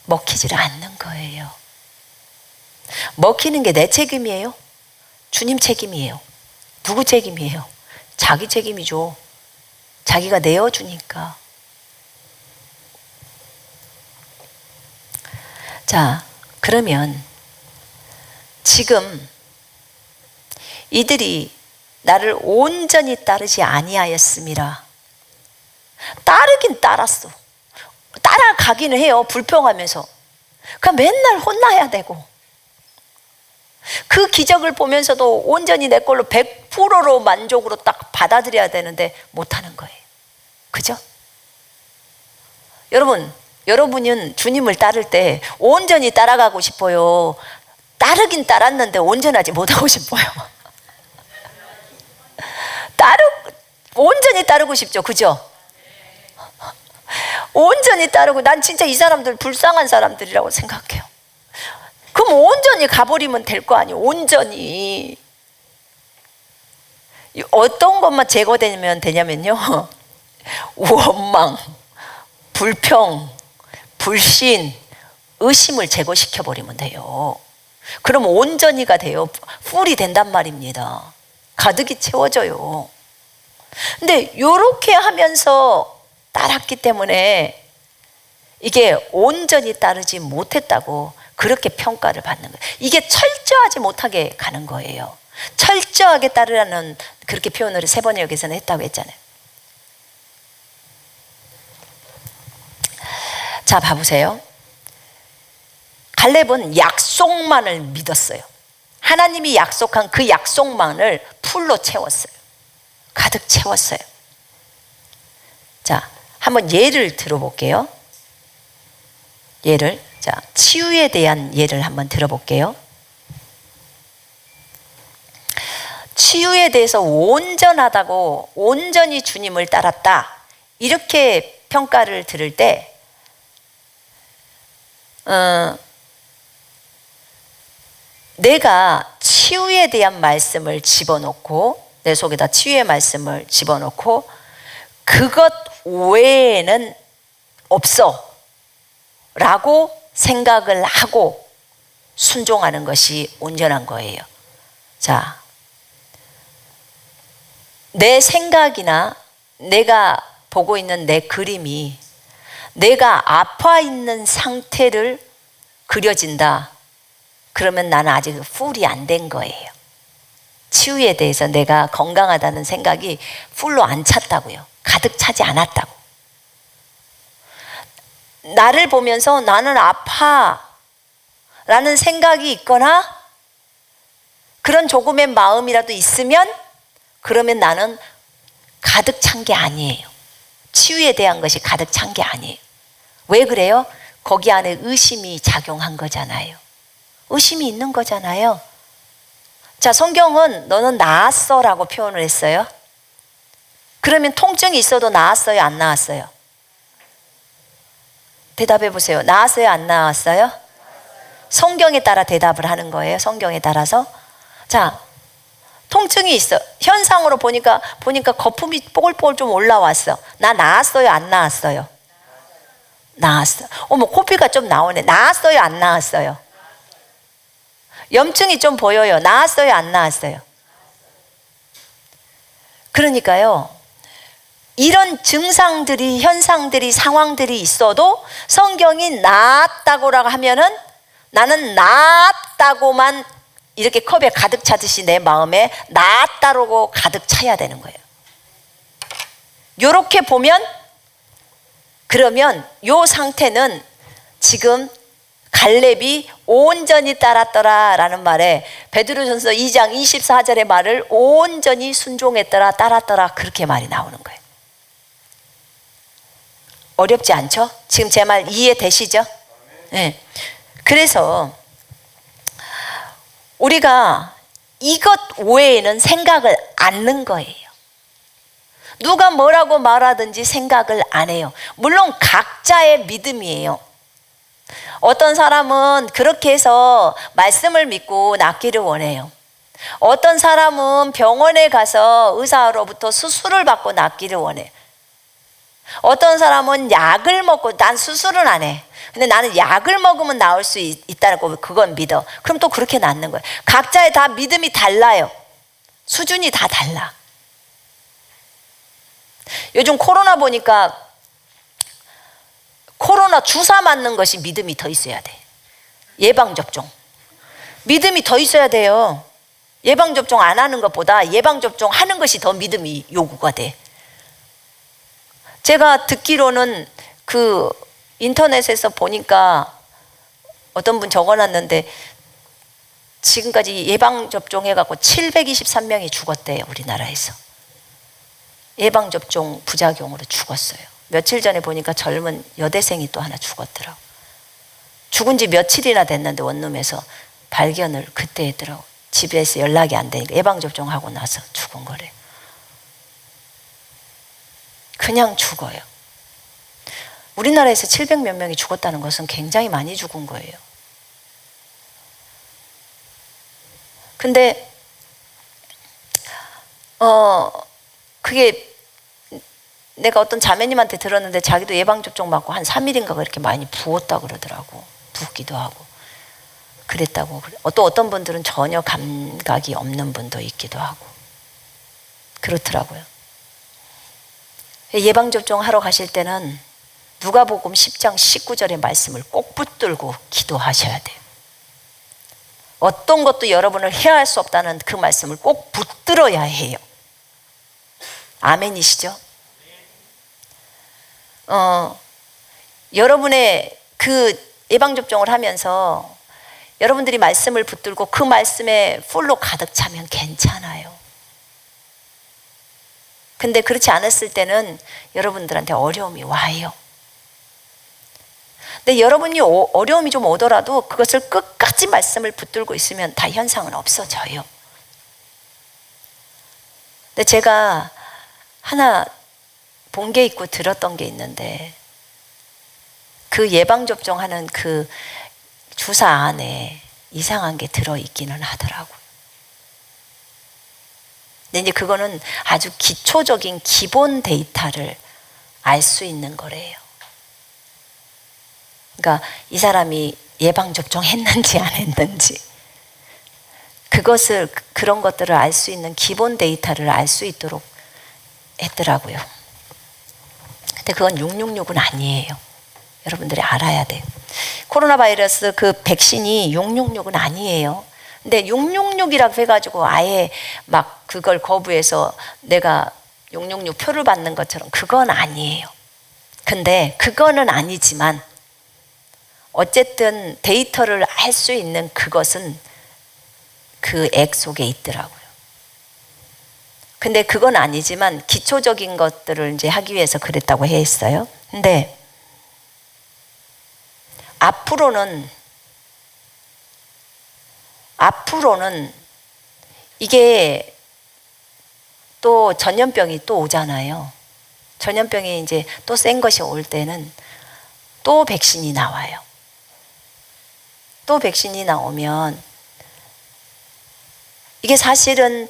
먹히지를 않는 거예요. 먹히는 게 내 책임이에요? 주님 책임이에요? 누구 책임이에요? 자기 책임이죠. 자기가 내어주니까. 자, 그러면 지금 이들이 나를 온전히 따르지 아니하였음이라. 따르긴 따랐어. 따라가기는 해요. 불평하면서. 그러니까 맨날 혼나야 되고. 그 기적을 보면서도 온전히 내 걸로 100%로 만족으로 딱 받아들여야 되는데 못하는 거예요. 그죠? 여러분은 주님을 따를 때 온전히 따라가고 싶어요? 따르긴 따랐는데 온전하지 못하고 싶어요? 온전히 따르고 싶죠. 그죠? 온전히 따르고, 난 진짜 이 사람들 불쌍한 사람들이라고 생각해요. 그럼 온전히 가버리면 될 거 아니에요. 온전히. 어떤 것만 제거되면 되냐면요, 원망, 불평, 불신, 의심을 제거시켜 버리면 돼요. 그럼 온전히가 돼요. 풀이 된단 말입니다. 가득히 채워져요. 근데 이렇게 하면서 따랐기 때문에 이게 온전히 따르지 못했다고 그렇게 평가를 받는 거예요. 이게 철저하지 못하게 가는 거예요. 철저하게 따르라는 그렇게 표현을 3번의 여기서는 했다고 했잖아요. 자, 봐보세요. 갈렙은 약속만을 믿었어요. 하나님이 약속한 그 약속만을 풀로 채웠어요. 가득 채웠어요. 자, 한번 예를 들어볼게요. 자, 치유에 대한 예를 한번 들어볼게요. 치유에 대해서 온전하다고, 온전히 주님을 따랐다, 이렇게 평가를 들을 때 내가 치유에 대한 말씀을 집어넣고, 내 속에다 치유의 말씀을 집어넣고 그것 외에는 없어 라고 생각을 하고 순종하는 것이 온전한 거예요. 자, 내 생각이나 내가 보고 있는 내 그림이 내가 아파 있는 상태를 그려진다, 그러면 나는 아직 풀이 안 된 거예요. 치유에 대해서 내가 건강하다는 생각이 풀로 안 찼다고요. 가득 차지 않았다고. 나를 보면서 나는 아파 라는 생각이 있거나 그런 조금의 마음이라도 있으면, 그러면 나는 가득 찬 게 아니에요. 치유에 대한 것이 가득 찬 게 아니에요. 왜 그래요? 거기 안에 의심이 작용한 거잖아요. 의심이 있는 거잖아요. 자, 성경은 너는 나았어 라고 표현을 했어요. 그러면 통증이 있어도 나았어요, 안 나았어요? 대답해 보세요. 나았어요, 안 나았어요? 성경에 따라 대답을 하는 거예요. 성경에 따라서. 자, 통증이 있어. 현상으로 보니까 거품이 뽀글뽀글 좀 올라왔어. 나 나았어요, 안 나았어요? 나았어. 어머, 코피가 좀 나오네. 나았어요, 안 나았어요? 염증이 좀 보여요. 나았어요, 안 나았어요? 그러니까요, 이런 증상들이, 현상들이, 상황들이 있어도 성경이 나았다고라고 하면은 나는 나았다고만 이렇게 컵에 가득 차듯이 내 마음에 나았다고 가득 차야 되는 거예요. 요렇게 보면, 그러면 요 상태는 지금 갈렙이 온전히 따랐더라 라는 말에 베드로전서 2장 24절의 말을 온전히 순종했더라, 따랐더라, 그렇게 말이 나오는 거예요. 어렵지 않죠? 지금 제 말 이해되시죠? 네. 그래서 우리가 이것 외에는 생각을 안 넣는 거예요. 누가 뭐라고 말하든지 생각을 안 해요. 물론 각자의 믿음이에요. 어떤 사람은 그렇게 해서 말씀을 믿고 낫기를 원해요. 어떤 사람은 병원에 가서 의사로부터 수술을 받고 낫기를 원해요. 어떤 사람은 약을 먹고, 난 수술은 안 해. 근데 나는 약을 먹으면 나을 수 있다는 거, 그건 믿어. 그럼 또 그렇게 낫는 거예요. 각자의 다 믿음이 달라요. 수준이 다 달라. 요즘 코로나 보니까 코로나 주사 맞는 것이 믿음이 더 있어야 돼. 예방접종. 믿음이 더 있어야 돼요. 예방접종 안 하는 것보다 예방접종 하는 것이 더 믿음이 요구가 돼. 제가 듣기로는 그 인터넷에서 보니까 어떤 분 적어놨는데 지금까지 예방접종해갖고 723명이 죽었대요. 우리나라에서. 예방접종 부작용으로 죽었어요. 며칠 전에 보니까 젊은 여대생이 또 하나 죽었더라고. 죽은 지 며칠이나 됐는데 원룸에서 발견을 그때 했더라고. 집에서 연락이 안 되니까 예방접종하고 나서 죽은 거래요. 그냥 죽어요. 우리나라에서 700몇 명이 죽었다는 것은 굉장히 많이 죽은 거예요. 근데 그게 내가 어떤 자매님한테 들었는데 자기도 예방접종 맞고 한 3일인가 그렇게 많이 부었다 그러더라고. 붓기도 하고 그랬다고. 또 어떤 분들은 전혀 감각이 없는 분도 있기도 하고 그렇더라고요. 예방접종 하러 가실 때는 누가복음 10장 19절의 말씀을 꼭 붙들고 기도하셔야 돼요. 어떤 것도 여러분을 해할 수 없다는 그 말씀을 꼭 붙들어야 해요. 아멘이시죠? 여러분의 그 예방접종을 하면서 여러분들이 말씀을 붙들고 그 말씀에 풀로 가득 차면 괜찮아요. 근데 그렇지 않았을 때는 여러분들한테 어려움이 와요. 근데 여러분이 어려움이 좀 오더라도 그것을 끝까지 말씀을 붙들고 있으면 다 현상은 없어져요. 근데 제가 하나 본 게 있고 들었던 게 있는데 그 예방접종하는 그 주사 안에 이상한 게 들어있기는 하더라고요. 근데 이제 그거는 아주 기초적인 기본 데이터를 알 수 있는 거래요. 그러니까 이 사람이 예방접종 했는지 안 했는지 그런 것들을 알 수 있는 기본 데이터를 알 수 있도록 했더라고요. 근데 그건 666은 아니에요. 여러분들이 알아야 돼요. 코로나 바이러스 그 백신이 666은 아니에요. 근데 666이라고 해가지고 아예 막 그걸 거부해서 내가 666 표를 받는 것처럼 그건 아니에요. 근데 그거는 아니지만 어쨌든 데이터를 알 수 있는 그것은 그 액 속에 있더라고요. 근데 그건 아니지만 기초적인 것들을 이제 하기 위해서 그랬다고 했어요. 근데 앞으로는 이게 또 전염병이 또 오잖아요. 전염병이 이제 또 센 것이 올 때는 또 백신이 나와요. 또 백신이 나오면 이게 사실은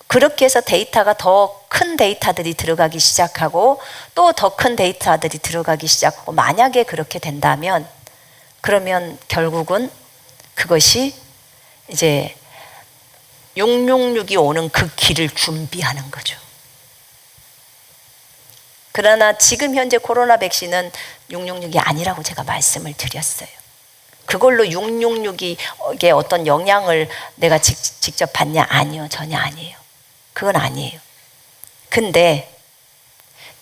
그렇게 해서 데이터가 더 큰 데이터들이 들어가기 시작하고 또 더 큰 데이터들이 들어가기 시작하고 만약에 그렇게 된다면 그러면 결국은 그것이 이제 666이 오는 그 길을 준비하는 거죠. 그러나 지금 현재 코로나 백신은 666이 아니라고 제가 말씀을 드렸어요. 그걸로 666이 어떤 영향을 내가 직접 받냐? 아니요. 전혀 아니에요. 그건 아니에요. 근데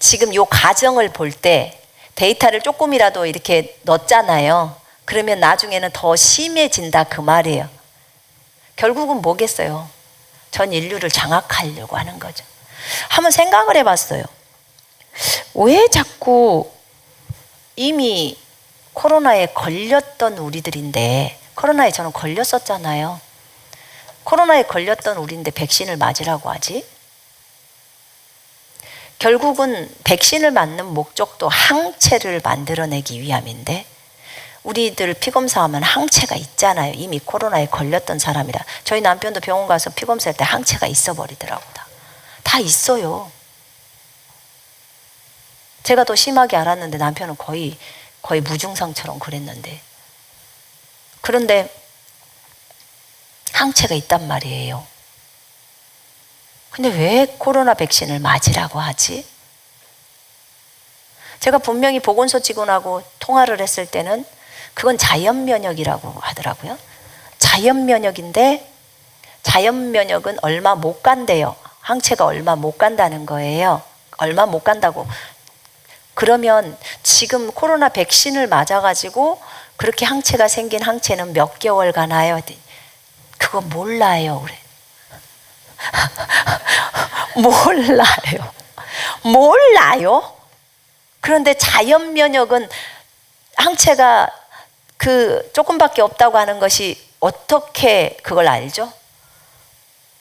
지금 이 과정을 볼 때 데이터를 조금이라도 이렇게 넣었잖아요. 그러면 나중에는 더 심해진다 그 말이에요. 결국은 뭐겠어요? 전 인류를 장악하려고 하는 거죠. 한번 생각을 해봤어요. 왜 자꾸 이미 코로나에 걸렸던 우리들인데, 코로나에 저는 걸렸었잖아요. 코로나에 걸렸던 우리인데 백신을 맞으라고 하지? 결국은 백신을 맞는 목적도 항체를 만들어내기 위함인데 우리들 피검사하면 항체가 있잖아요. 이미 코로나에 걸렸던 사람이라. 저희 남편도 병원 가서 피검사할 때 항체가 있어 버리더라고요. 다 있어요. 제가 더 심하게 알았는데 남편은 거의 무증상처럼 그랬는데. 그런데 항체가 있단 말이에요. 근데 왜 코로나 백신을 맞으라고 하지? 제가 분명히 보건소 직원하고 통화를 했을 때는 그건 자연면역이라고 하더라고요. 자연면역인데 자연면역은 얼마 못 간대요. 항체가 얼마 못 간다는 거예요. 얼마 못 간다고. 그러면 지금 코로나 백신을 맞아가지고 그렇게 항체가 생긴 항체는 몇 개월 가나요? 그거 몰라요. 그래. 몰라요. 그런데 자연 면역은 항체가 그 조금밖에 없다고 하는 것이 어떻게 그걸 알죠?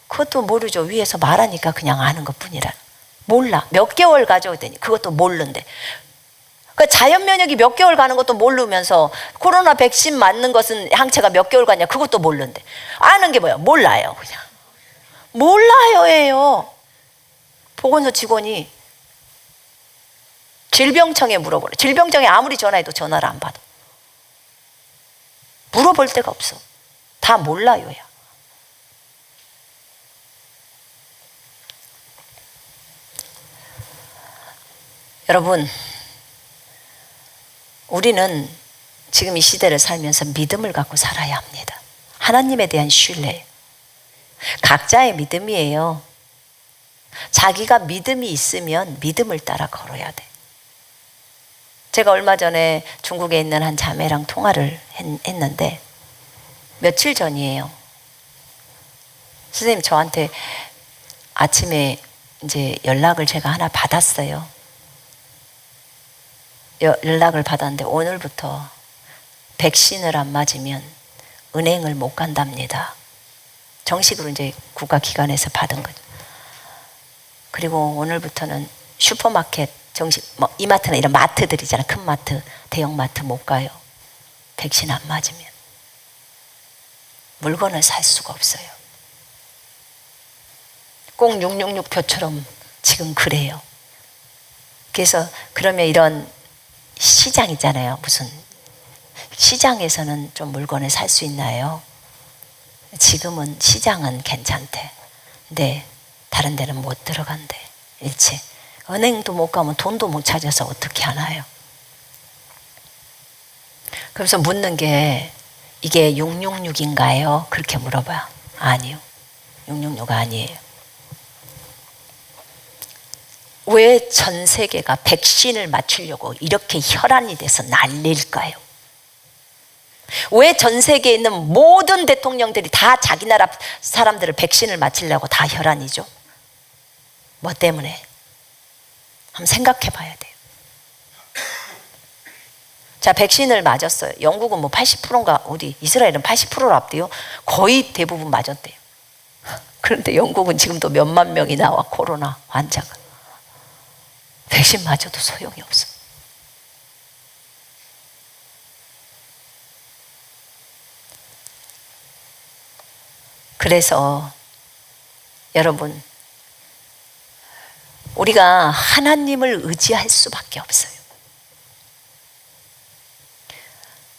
그것도 모르죠. 위에서 말하니까 그냥 아는 것 뿐이라. 몰라. 몇 개월 가져오더니 그것도 모르는데. 그러니까 자연 면역이 몇 개월 가는 것도 모르면서 코로나 백신 맞는 것은 항체가 몇 개월 가냐 그것도 모르는데 아는 게 뭐야? 몰라요. 그냥 몰라요예요. 보건소 직원이 질병청에 물어보래. 질병청에 아무리 전화해도 전화를 안 받아. 물어볼 데가 없어. 다 몰라요야. 여러분, 우리는 지금 이 시대를 살면서 믿음을 갖고 살아야 합니다. 하나님에 대한 신뢰. 각자의 믿음이에요. 자기가 믿음이 있으면 믿음을 따라 걸어야 돼. 제가 얼마 전에 중국에 있는 한 자매랑 통화를 했는데 며칠 전이에요. 선생님, 저한테 아침에 이제 연락을 제가 하나 받았어요. 연락을 받았는데 오늘부터 백신을 안 맞으면 은행을 못 간답니다. 정식으로 이제 국가기관에서 받은 거죠. 그리고 오늘부터는 슈퍼마켓, 정식, 이마트나 이런 마트들이잖아. 큰 마트, 대형 마트 못 가요. 백신 안 맞으면. 물건을 살 수가 없어요. 꼭 666표처럼 지금 그래요. 그래서 그러면 이런 시장 있잖아요. 무슨 시장에서는 좀 물건을 살 수 있나요? 지금은 시장은 괜찮대. 근데 다른 데는 못 들어간대. 일체. 은행도 못 가면 돈도 못 찾아서 어떻게 하나요? 그래서 묻는 게 이게 666인가요? 그렇게 물어봐요. 아니요. 666 아니에요. 왜 전 세계가 백신을 맞추려고 이렇게 혈안이 돼서 난릴까요? 왜 전 세계에 있는 모든 대통령들이 다 자기 나라 사람들을 백신을 맞추려고 다 혈안이죠? 뭐 때문에? 한번 생각해 봐야 돼요. 자, 백신을 맞았어요. 영국은 뭐 80%인가 어디 이스라엘은 80%를 앞대요. 거의 대부분 맞았대요. 그런데 영국은 지금도 몇만 명이 나와 코로나 환자가. 백신 맞아도 소용이 없어. 그래서 여러분, 우리가 하나님을 의지할 수밖에 없어요.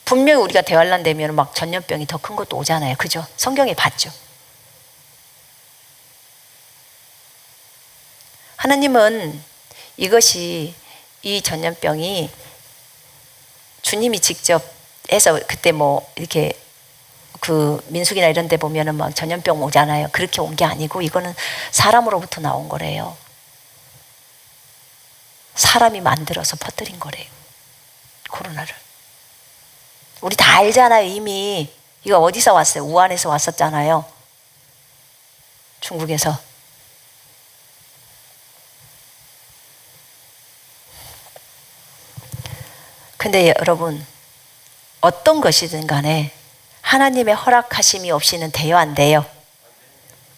분명히 우리가 대환란 되면 막 전염병이 더 큰 것도 오잖아요. 그죠? 성경에 봤죠. 하나님은 이것이 이 전염병이 주님이 직접 해서 그때 뭐 이렇게 그 민숙이나 이런 데 보면은 막 전염병 오잖아요. 그렇게 온 게 아니고 이거는 사람으로부터 나온 거래요. 사람이 만들어서 퍼뜨린 거래요. 코로나를. 우리 다 알잖아요. 이미 이거 어디서 왔어요? 우한에서 왔었잖아요. 중국에서. 근데 여러분, 어떤 것이든 간에 하나님의 허락하심이 없이는 돼요, 안 돼요?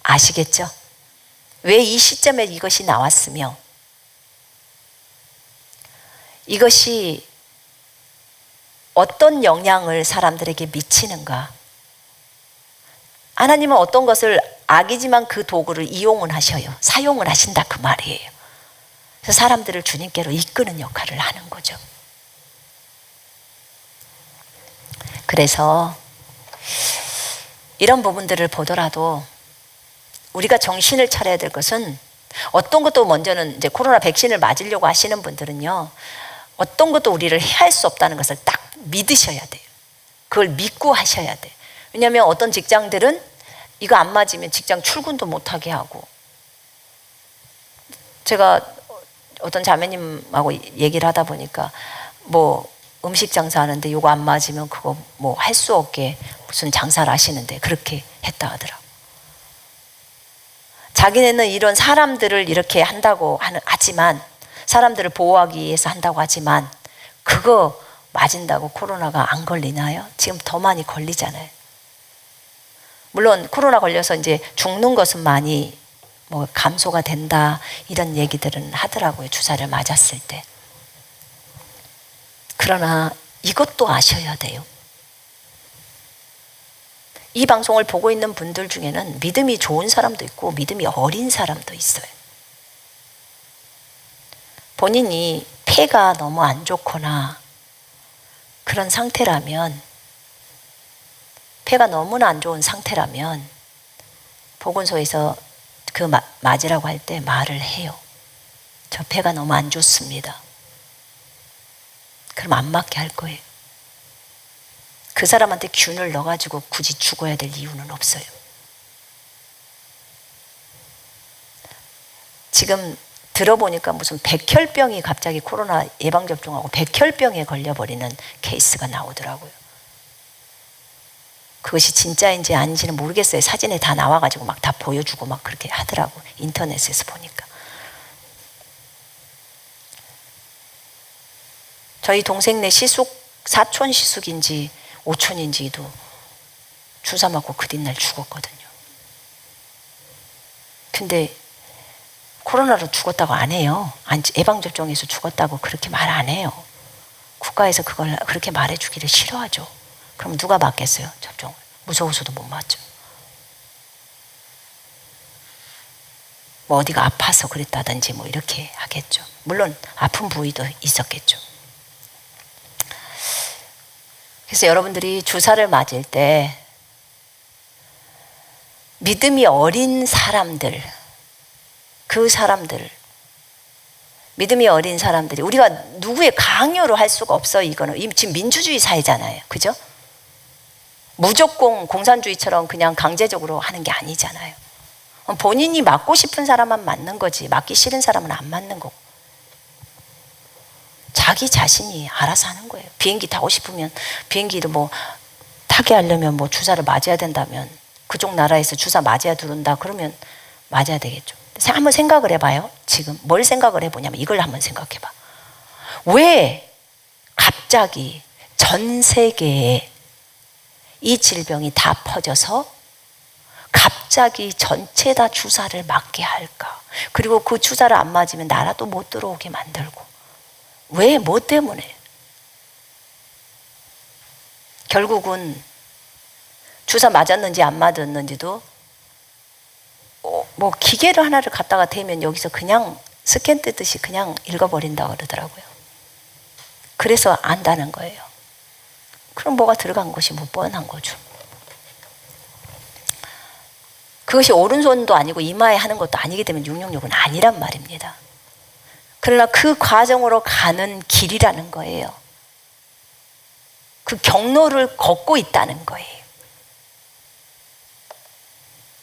아시겠죠? 왜 이 시점에 이것이 나왔으며 이것이 어떤 영향을 사람들에게 미치는가? 하나님은 어떤 것을 악이지만 그 도구를 이용을 하셔요. 사용을 하신다 그 말이에요. 그래서 사람들을 주님께로 이끄는 역할을 하는 거죠. 그래서 이런 부분들을 보더라도 우리가 정신을 차려야 될 것은 어떤 것도 먼저는 이제 코로나 백신을 맞으려고 하시는 분들은요. 어떤 것도 우리를 해할 수 없다는 것을 딱 믿으셔야 돼요. 그걸 믿고 하셔야 돼요. 왜냐하면 어떤 직장들은 이거 안 맞으면 직장 출근도 못하게 하고 제가 어떤 자매님하고 얘기를 하다 보니까 뭐 음식 장사하는데 요거 안 맞으면 그거 뭐 할 수 없게 무슨 장사를 하시는데 그렇게 했다 하더라고. 자기네는 이런 사람들을 이렇게 한다고 하지만, 사람들을 보호하기 위해서 한다고 하지만 그거 맞은다고 코로나가 안 걸리나요? 지금 더 많이 걸리잖아요. 물론 코로나 걸려서 이제 죽는 것은 많이 뭐 감소가 된다 이런 얘기들은 하더라고요. 주사를 맞았을 때. 그러나 이것도 아셔야 돼요. 이 방송을 보고 있는 분들 중에는 믿음이 좋은 사람도 있고 믿음이 어린 사람도 있어요. 본인이 폐가 너무 안 좋거나 그런 상태라면, 폐가 너무나 안 좋은 상태라면 보건소에서 그 맞으라고 할 때 말을 해요. 저 폐가 너무 안 좋습니다. 그럼 안 맞게 할 거예요. 그 사람한테 균을 넣어가지고 굳이 죽어야 될 이유는 없어요. 지금 들어보니까 무슨 백혈병이 갑자기 코로나 예방접종하고 백혈병에 걸려버리는 케이스가 나오더라고요. 그것이 진짜인지 아닌지는 모르겠어요. 사진에 다 나와가지고 막 다 보여주고 막 그렇게 하더라고요. 인터넷에서 보니까. 저희 동생네 시숙, 사촌 시숙인지 오촌인지도 주사 맞고 그 뒷날 죽었거든요. 근데 코로나로 죽었다고 안 해요. 예방접종에서 죽었다고 그렇게 말 안 해요. 국가에서 그걸 그렇게 말해주기를 싫어하죠. 그럼 누가 맞겠어요? 접종을. 무서워서도 못 맞죠. 뭐 어디가 아파서 그랬다든지 뭐 이렇게 하겠죠. 물론 아픈 부위도 있었겠죠. 그래서 여러분들이 주사를 맞을 때 믿음이 어린 사람들, 그 사람들, 믿음이 어린 사람들이, 우리가 누구의 강요로 할 수가 없어요. 이거는 지금 민주주의 사회잖아요. 그죠? 무조건 공산주의처럼 그냥 강제적으로 하는 게 아니잖아요. 본인이 맞고 싶은 사람만 맞는 거지 맞기 싫은 사람은 안 맞는 거고, 자기 자신이 알아서 하는 거예요. 비행기 타고 싶으면 비행기를 뭐 타게 하려면 뭐 주사를 맞아야 된다면, 그쪽 나라에서 주사 맞아야 들어온다 그러면 맞아야 되겠죠. 한번 생각을 해봐요. 지금 뭘 생각을 해보냐면 이걸 한번 생각해봐. 왜 갑자기 전 세계에 이 질병이 다 퍼져서 갑자기 전체 다 주사를 맞게 할까? 그리고 그 주사를 안 맞으면 나라도 못 들어오게 만들고. 왜? 뭐 때문에? 결국은 주사 맞았는지 안 맞았는지도 뭐 기계를 하나를 갖다가 대면 여기서 그냥 스캔 뜨듯이 그냥 읽어버린다고 그러더라고요. 그래서 안다는 거예요. 그럼 뭐가 들어간 것이 뭐 뻔한 거죠. 그것이 오른손도 아니고 이마에 하는 것도 아니기 때문에 666은 아니란 말입니다. 그러나 그 과정으로 가는 길이라는 거예요. 그 경로를 걷고 있다는 거예요.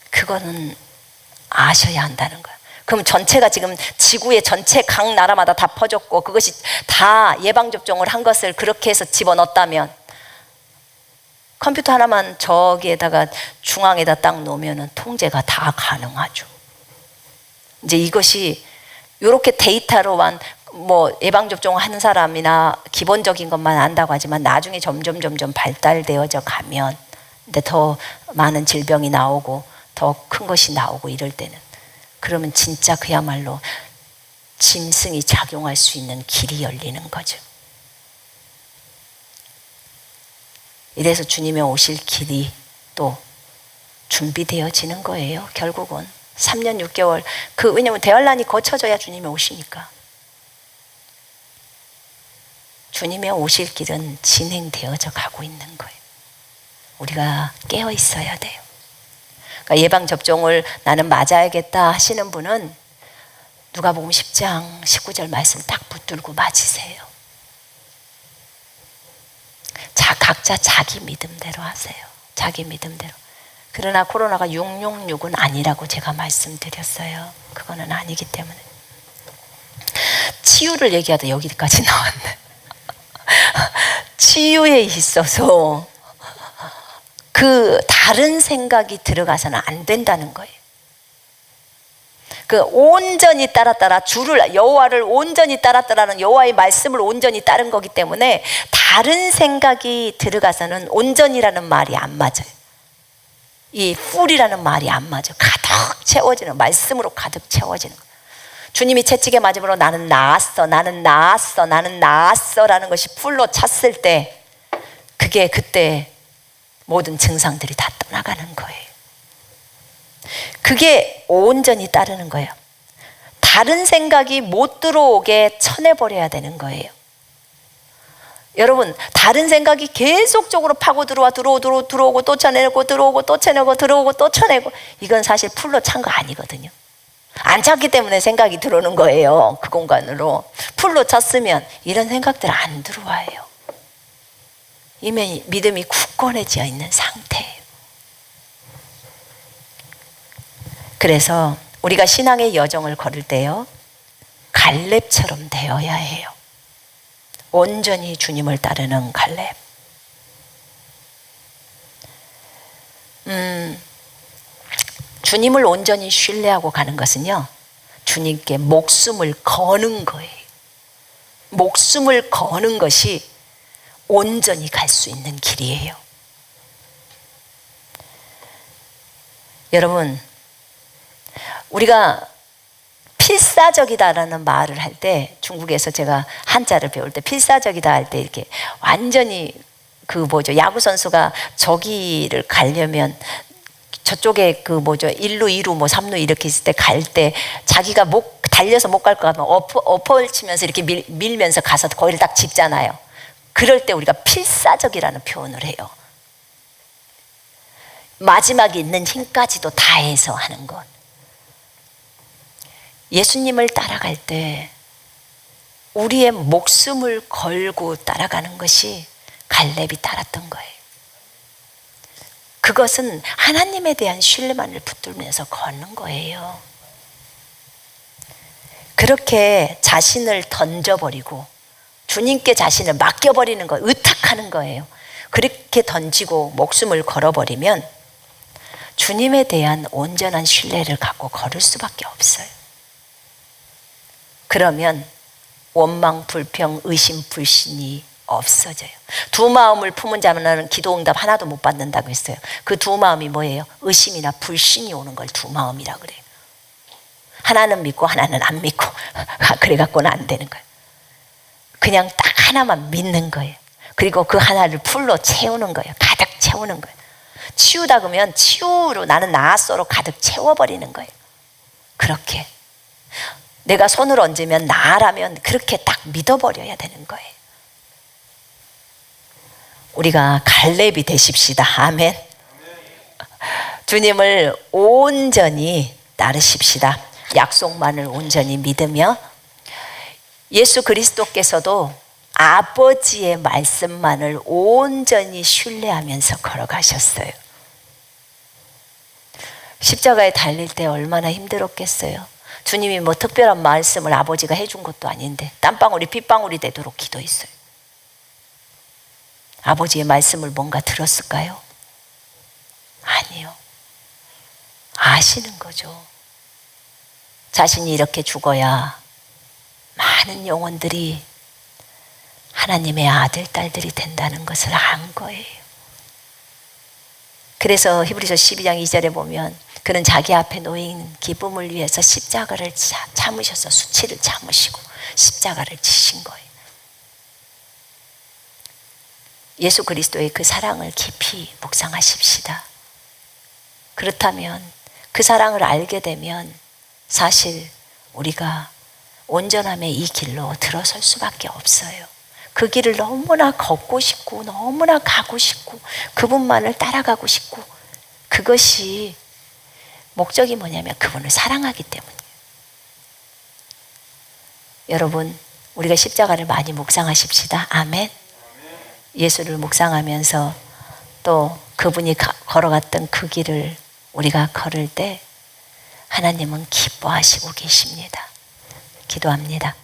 그거는 아셔야 한다는 거예요. 그럼 전체가 지금 지구의 전체 각 나라마다 다 퍼졌고 그것이 다 예방접종을 한 것을 그렇게 해서 집어넣었다면, 컴퓨터 하나만 저기에다가 중앙에다 딱 놓으면 통제가 다 가능하죠. 이제 이것이 이렇게 데이터로만 뭐 예방접종 하는 사람이나 기본적인 것만 안다고 하지만 나중에 점점 발달되어져 가면, 근데 더 많은 질병이 나오고 더 큰 것이 나오고 이럴 때는, 그러면 진짜 그야말로 짐승이 작용할 수 있는 길이 열리는 거죠. 이래서 주님의 오실 길이 또 준비되어지는 거예요. 결국은 3년 6개월, 왜냐면 대환란이 거쳐져야 주님이 오시니까. 주님의 오실 길은 진행되어져 가고 있는 거예요. 우리가 깨어 있어야 돼요. 그러니까 예방접종을 나는 맞아야겠다 하시는 분은 누가복음 10장 19절 말씀 딱 붙들고 맞으세요. 각자 자기 믿음대로 하세요. 자기 믿음대로. 그러나 코로나가 666은 아니라고 제가 말씀드렸어요. 그거는 아니기 때문에. 치유를 얘기하다 여기까지 나왔네. 치유에 있어서 그 다른 생각이 들어가서는 안 된다는 거예요. 그 온전히 따라 주를, 여호와를 온전히 따랐다라는 여호와의 말씀을 온전히 따른 거기 때문에 다른 생각이 들어가서는 온전이라는 말이 안 맞아요. 이 풀이라는 말이 안 맞아요. 가득 채워지는, 말씀으로 가득 채워지는 거예요. 주님이 채찍에 맞음으로 나는 나았어, 나는 나았어, 나는 나았어 라는 것이 풀로 찼을 때 그게 그때 모든 증상들이 다 떠나가는 거예요. 그게 온전히 따르는 거예요. 다른 생각이 못 들어오게 쳐내버려야 되는 거예요. 여러분, 다른 생각이 계속적으로 파고 들어오고 또 쳐내고, 들어오고 또 쳐내고, 들어오고 또 쳐내고, 이건 사실 풀로 찬 거 아니거든요. 안 찼기 때문에 생각이 들어오는 거예요. 그 공간으로. 풀로 찼으면 이런 생각들 안 들어와요. 이미 믿음이 굳건해져 있는 상태예요. 그래서 우리가 신앙의 여정을 걸을 때요, 갈렙처럼 되어야 해요. 온전히 주님을 따르는 갈렙. 주님을 온전히 신뢰하고 가는 것은요, 주님께 목숨을 거는 거예요. 목숨을 거는 것이 온전히 갈 수 있는 길이에요. 여러분, 우리가 필사적이다라는 말을 할 때, 중국에서 제가 한자를 배울 때 필사적이다 할 때 이렇게 완전히 야구 선수가 저기를 가려면 저쪽에 1루, 2루, 3루 이렇게 있을 때 갈 때 자기가 달려서 못 갈 것 같으면 어퍼를 치면서 이렇게 밀면서 가서 거기를 딱 짚잖아요. 그럴 때 우리가 필사적이라는 표현을 해요. 마지막에 있는 힘까지도 다해서 하는 것. 예수님을 따라갈 때 우리의 목숨을 걸고 따라가는 것이 갈렙이 따랐던 거예요. 그것은 하나님에 대한 신뢰만을 붙들면서 걷는 거예요. 그렇게 자신을 던져버리고 주님께 자신을 맡겨버리는 거, 의탁하는 거예요. 그렇게 던지고 목숨을 걸어버리면 주님에 대한 온전한 신뢰를 갖고 걸을 수밖에 없어요. 그러면 원망, 불평, 의심, 불신이 없어져요. 두 마음을 품은 자는 기도응답 하나도 못 받는다고 했어요. 그 두 마음이 뭐예요? 의심이나 불신이 오는 걸 두 마음이라고 그래요. 하나는 믿고 하나는 안 믿고 그래갖고는 안 되는 거예요. 그냥 딱 하나만 믿는 거예요. 그리고 그 하나를 풀로 채우는 거예요. 가득 채우는 거예요. 치유다 그러면 치유로 나는 나았어로 가득 채워버리는 거예요. 그렇게 내가 손을 얹으면 나라면 그렇게 딱 믿어버려야 되는 거예요. 우리가 갈렙이 되십시다. 아멘. 주님을 온전히 따르십시다. 약속만을 온전히 믿으며 예수 그리스도께서도 아버지의 말씀만을 온전히 신뢰하면서 걸어가셨어요. 십자가에 달릴 때 얼마나 힘들었겠어요. 주님이 뭐 특별한 말씀을 아버지가 해준 것도 아닌데 땀방울이 핏방울이 되도록 기도했어요. 아버지의 말씀을 뭔가 들었을까요? 아니요. 아시는 거죠. 자신이 이렇게 죽어야 많은 영혼들이 하나님의 아들, 딸들이 된다는 것을 안 거예요. 그래서 히브리서 12장 2절에 보면 그는 자기 앞에 놓인 기쁨을 위해서 십자가를 참으셔서 수치를 참으시고 십자가를 지신 거예요. 예수 그리스도의 그 사랑을 깊이 묵상하십시다. 그렇다면 그 사랑을 알게 되면 사실 우리가 온전함의 이 길로 들어설 수밖에 없어요. 그 길을 너무나 걷고 싶고 너무나 가고 싶고 그분만을 따라가고 싶고 그것이 목적이 뭐냐면 그분을 사랑하기 때문이에요. 여러분, 우리가 십자가를 많이 묵상하십시다. 아멘. 예수를 묵상하면서 또 그분이 걸어갔던 그 길을 우리가 걸을 때 하나님은 기뻐하시고 계십니다. 기도합니다.